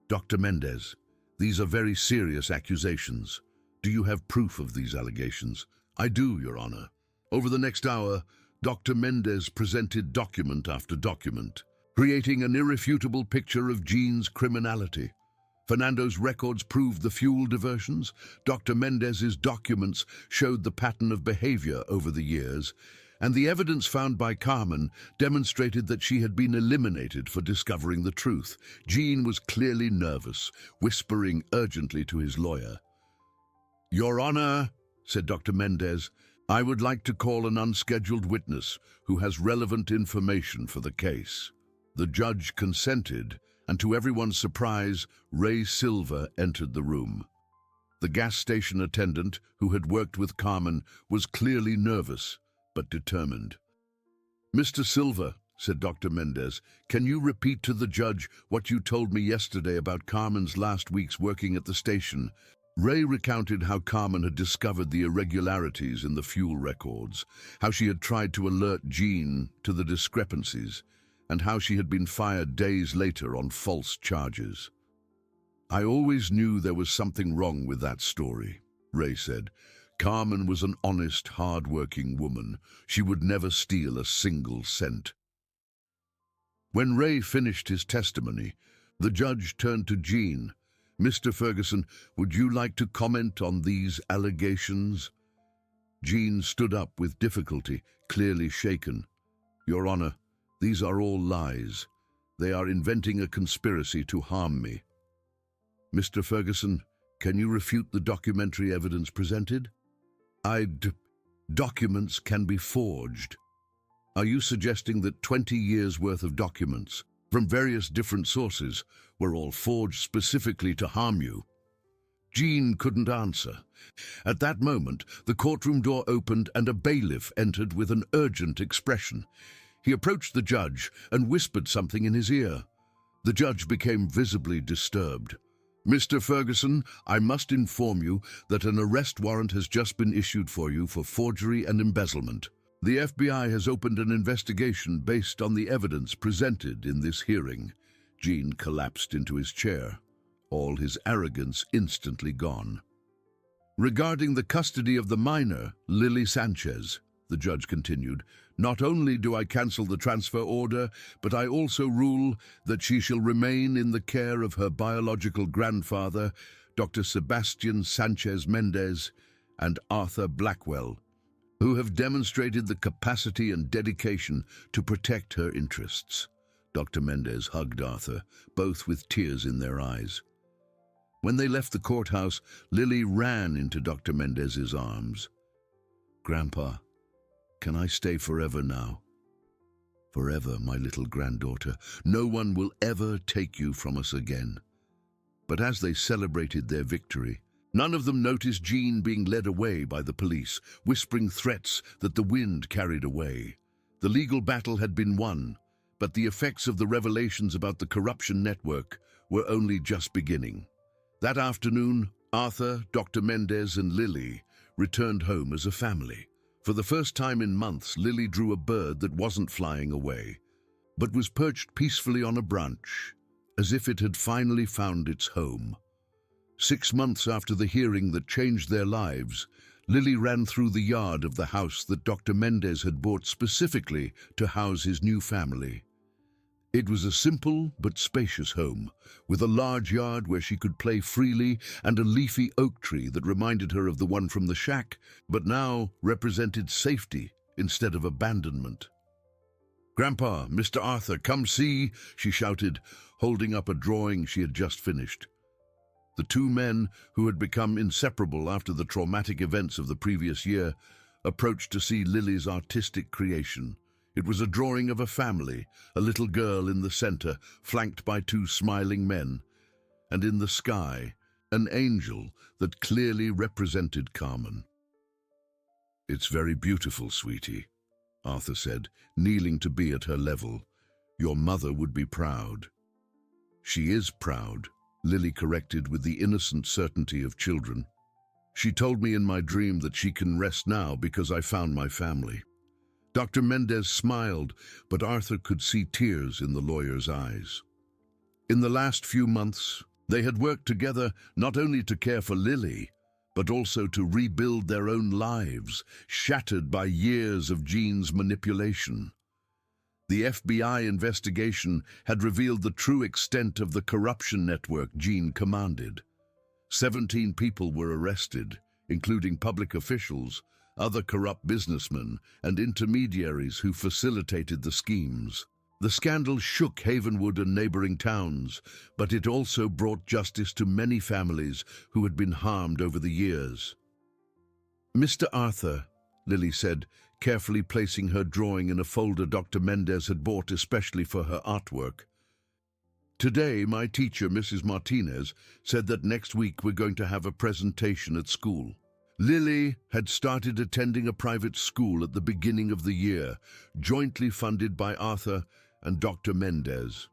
"Dr. Mendez, these are very serious accusations. Do you have proof of these allegations?" "I do, Your Honor." Over the next hour, Dr. Mendez presented document after document, creating an irrefutable picture of Gene's criminality. Fernando's records proved the fuel diversions. Dr. Mendez's documents showed the pattern of behavior over the years, and the evidence found by Carmen demonstrated that she had been eliminated for discovering the truth. Gene was clearly nervous, whispering urgently to his lawyer. "Your Honor," said Dr. Mendez, "I would like to call an unscheduled witness who has relevant information for the case." The judge consented, and to everyone's surprise, Ray Silva entered the room. The gas station attendant, who had worked with Carmen, was clearly nervous, but determined. "Mr. Silva," said Dr. Mendez, "can you repeat to the judge what you told me yesterday about Carmen's last weeks working at the station?" Ray recounted how Carmen had discovered the irregularities in the fuel records, how she had tried to alert Gene to the discrepancies, and how she had been fired days later on false charges. "I always knew there was something wrong with that story," Ray said. "Carmen was an honest, hard-working woman. She would never steal a single cent." When Ray finished his testimony, the judge turned to Gene. "Mr. Ferguson, would you like to comment on these allegations?" Jean stood up with difficulty, clearly shaken. "Your Honor, these are all lies. They are inventing a conspiracy to harm me." "Mr. Ferguson, can you refute the documentary evidence presented?" Documents can be forged." "Are you suggesting that 20 years' worth of documents from various different sources were all forged specifically to harm you?" Jean couldn't answer. At that moment, the courtroom door opened and a bailiff entered with an urgent expression. He approached the judge and whispered something in his ear. The judge became visibly disturbed. "Mr. Ferguson, I must inform you that an arrest warrant has just been issued for you for forgery and embezzlement. The FBI has opened an investigation based on the evidence presented in this hearing." Jean collapsed into his chair, all his arrogance instantly gone. "Regarding the custody of the minor, Lily Sanchez," the judge continued, "not only do I cancel the transfer order, but I also rule that she shall remain in the care of her biological grandfather, Dr. Sebastian Sanchez Mendez and Arthur Blackwell, who have demonstrated the capacity and dedication to protect her interests." Dr. Mendez hugged Arthur, both with tears in their eyes. When they left the courthouse, Lily ran into Dr. Mendez's arms. "Grandpa, can I stay forever now?" "Forever, my little granddaughter. No one will ever take you from us again." But as they celebrated their victory, none of them noticed Jean being led away by the police, whispering threats that the wind carried away. The legal battle had been won, but the effects of the revelations about the corruption network were only just beginning. That afternoon, Arthur, Dr. Mendez, and Lily returned home as a family. For the first time in months, Lily drew a bird that wasn't flying away, but was perched peacefully on a branch, as if it had finally found its home. 6 months after the hearing that changed their lives, Lily ran through the yard of the house that Dr. Mendez had bought specifically to house his new family. It was a simple but spacious home, with a large yard where she could play freely and a leafy oak tree that reminded her of the one from the shack, but now represented safety instead of abandonment. "Grandpa, Mr. Arthur, come see," she shouted, holding up a drawing she had just finished. The two men, who had become inseparable after the traumatic events of the previous year, approached to see Lily's artistic creation. It was a drawing of a family, a little girl in the center, flanked by 2 smiling men, and in the sky, an angel that clearly represented Carmen. "It's very beautiful, sweetie," Arthur said, kneeling to be at her level. "Your mother would be proud." "She is proud," Lily corrected with the innocent certainty of children. "She told me in my dream that she can rest now because I found my family." Dr. Mendez smiled, but Arthur could see tears in the lawyer's eyes. In the last few months, they had worked together not only to care for Lily, but also to rebuild their own lives, shattered by years of Jean's manipulation. The FBI investigation had revealed the true extent of the corruption network Jean commanded. 17 people were arrested, including public officials, other corrupt businessmen, and intermediaries who facilitated the schemes. The scandal shook Havenwood and neighboring towns, but it also brought justice to many families who had been harmed over the years. "Mr. Arthur," Lily said, carefully placing her drawing in a folder Dr. Mendez had bought especially for her artwork. "Today, my teacher, Mrs. Martinez, said that next week we're going to have a presentation at school." Lily had started attending a private school at the beginning of the year, jointly funded by Arthur and Dr. Mendez.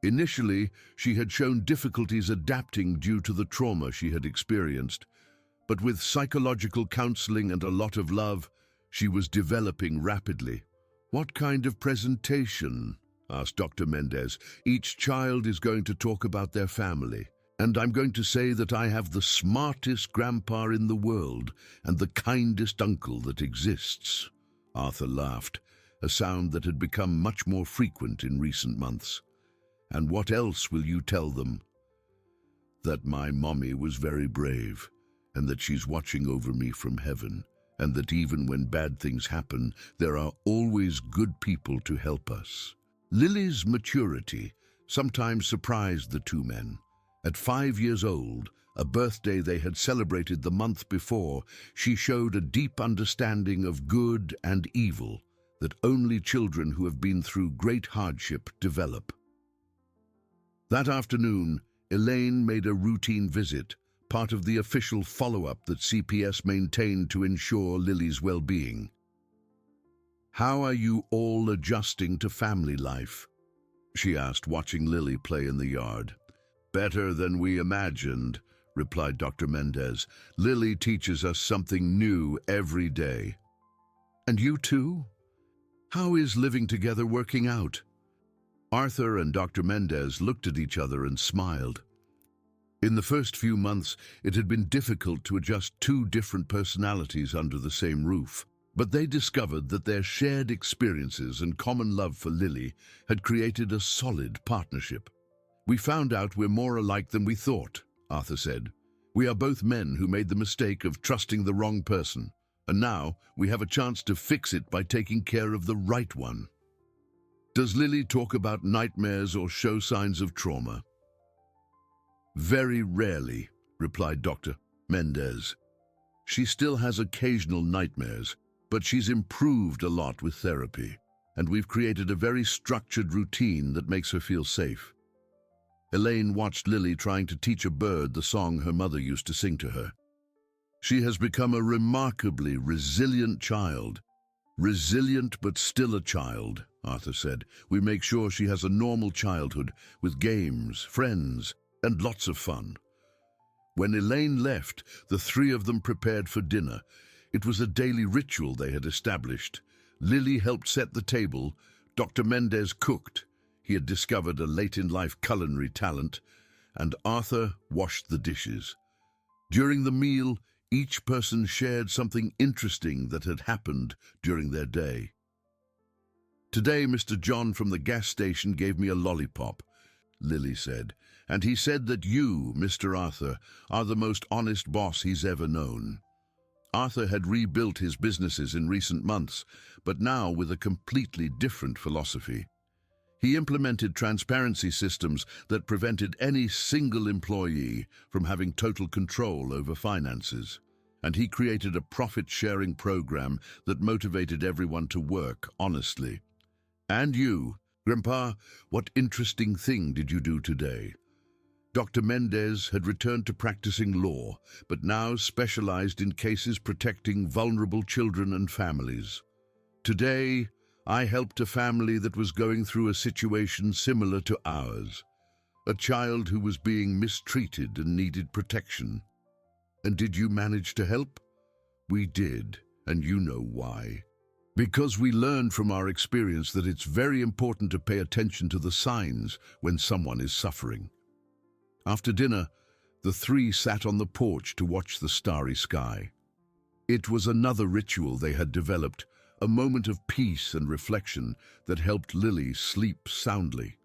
Initially, she had shown difficulties adapting due to the trauma she had experienced, but with psychological counseling and a lot of love, she was developing rapidly. "What kind of presentation?" asked Dr. Mendez. "Each child is going to talk about their family. And I'm going to say that I have the smartest grandpa in the world and the kindest uncle that exists." Arthur laughed, a sound that had become much more frequent in recent months. "And what else will you tell them?" "That my mommy was very brave, and that she's watching over me from heaven, and that even when bad things happen, there are always good people to help us. Lily's maturity sometimes surprised the two men. At 5 years old, a birthday they had celebrated the month before, she showed a deep understanding of good and evil that only children who have been through great hardship develop. That afternoon, Elaine made a routine visit, part of the official follow-up that CPS maintained to ensure Lily's well-being. "How are you all adjusting to family life?" she asked, watching Lily play in the yard. "Better than we imagined," replied Dr. Mendez. "Lily teaches us something new every day." "And you too? How is living together working out?" Arthur and Dr. Mendez looked at each other and smiled. In the first few months, it had been difficult to adjust two different personalities under the same roof, but they discovered that their shared experiences and common love for Lily had created a solid partnership. "We found out we're more alike than we thought," Arthur said. "We are both men who made the mistake of trusting the wrong person, and now we have a chance to fix it by taking care of the right one." "Does Lily talk about nightmares or show signs of trauma?" "Very rarely," replied Dr. Mendez. "She still has occasional nightmares, but she's improved a lot with therapy, and we've created a very structured routine that makes her feel safe." Elaine watched Lily trying to teach a bird the song her mother used to sing to her. "She has become a remarkably resilient child." "Resilient but still a child," Arthur said. "We make sure she has a normal childhood with games, friends, and lots of fun." When Elaine left, the three of them prepared for dinner. It was a daily ritual they had established. Lily helped set the table. Dr. Mendez cooked. He had discovered a late-in-life culinary talent. And Arthur washed the dishes. During the meal, each person shared something interesting that had happened during their day. "Today, Mr. John from the gas station gave me a lollipop," Lily said, "and he said that you, Mr. Arthur, are the most honest boss he's ever known." Arthur had rebuilt his businesses in recent months, but now with a completely different philosophy. He implemented transparency systems that prevented any single employee from having total control over finances. And he created a profit-sharing program that motivated everyone to work honestly. "And you, Grandpa, what interesting thing did you do today?" Dr. Mendez had returned to practicing law, but now specialized in cases protecting vulnerable children and families. "Today, I helped a family that was going through a situation similar to ours. A child who was being mistreated and needed protection." "And did you manage to help?" "We did, and you know why. Because we learned from our experience that it's very important to pay attention to the signs when someone is suffering." After dinner, the three sat on the porch to watch the starry sky. It was another ritual they had developed, a moment of peace and reflection that helped Lily sleep soundly.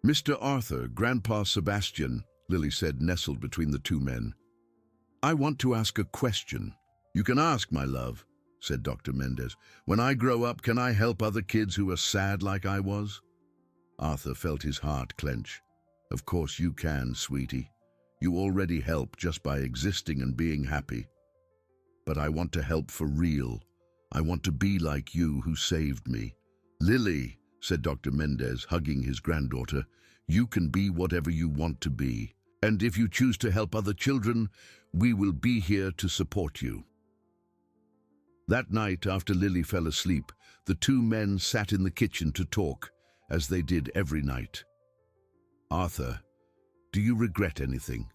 "Mr. Arthur, Grandpa Sebastian," Lily said, nestled between the two men. "I want to ask a question." "You can ask, my love," said Dr. Mendez. "When I grow up, can I help other kids who are sad like I was?" Arthur felt his heart clench. "Of course you can, sweetie. You already help just by existing and being happy. But I want to help for real. I want to be like you who saved me." "Lily," said Dr. Mendez, hugging his granddaughter, "you can be whatever you want to be. And if you choose to help other children, we will be here to support you." That night, after Lily fell asleep, the two men sat in the kitchen to talk, as they did every night. "Arthur, do you regret anything?"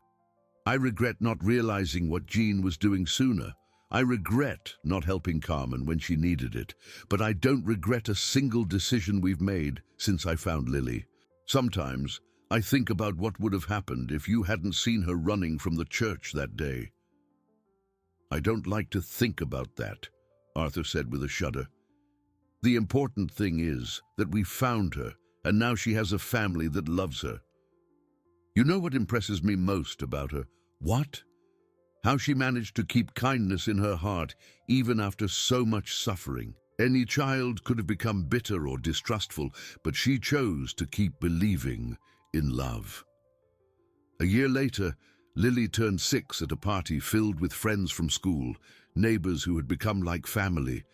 "I regret not realizing what Jean was doing sooner. I regret not helping Carmen when she needed it, but I don't regret a single decision we've made since I found Lily. Sometimes I think about what would have happened if you hadn't seen her running from the church that day." "I don't like to think about that," Arthur said with a shudder. "The important thing is that we found her, and now she has a family that loves her. You know what impresses me most about her?" "What?" How she managed to keep kindness in her heart even after so much suffering. Any child could have become bitter or distrustful, but she chose to keep believing in love. A year later, Lily turned 6 at a party filled with friends from school, neighbors who had become like family,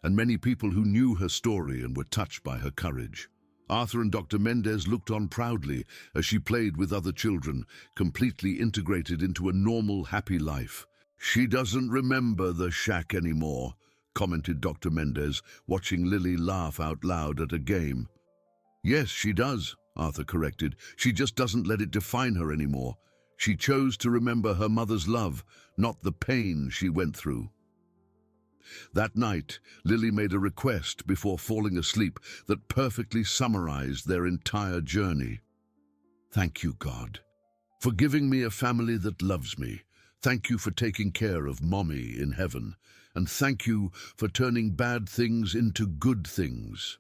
and many people who knew her story and were touched by her courage. Arthur and Dr. Mendez looked on proudly as she played with other children, completely integrated into a normal, happy life. "She doesn't remember the shack anymore," commented Dr. Mendez, watching Lily laugh out loud at a game. "Yes, she does," Arthur corrected. "She just doesn't let it define her anymore. She chose to remember her mother's love, not the pain she went through." That night, Lily made a request before falling asleep that perfectly summarized their entire journey. "Thank you, God, for giving me a family that loves me. Thank you for taking care of Mommy in heaven. And thank you for turning bad things into good things."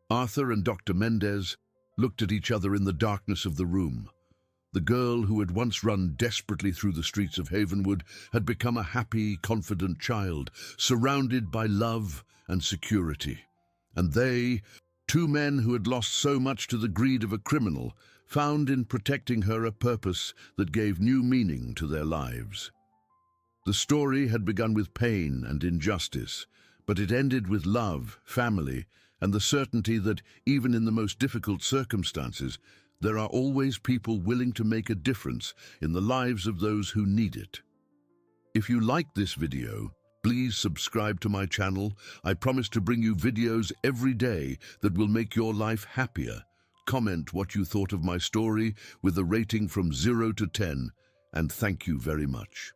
Arthur and Dr. Mendez looked at each other in the darkness of the room. The girl who had once run desperately through the streets of Havenwood had become a happy, confident child, surrounded by love and security. And they, 2 men who had lost so much to the greed of a criminal, found in protecting her a purpose that gave new meaning to their lives. The story had begun with pain and injustice, but it ended with love, family, and the certainty that, even in the most difficult circumstances, there are always people willing to make a difference in the lives of those who need it. If you like this video, please subscribe to my channel. I promise to bring you videos every day that will make your life happier. Comment what you thought of my story with a rating from 0 to 10, and thank you very much.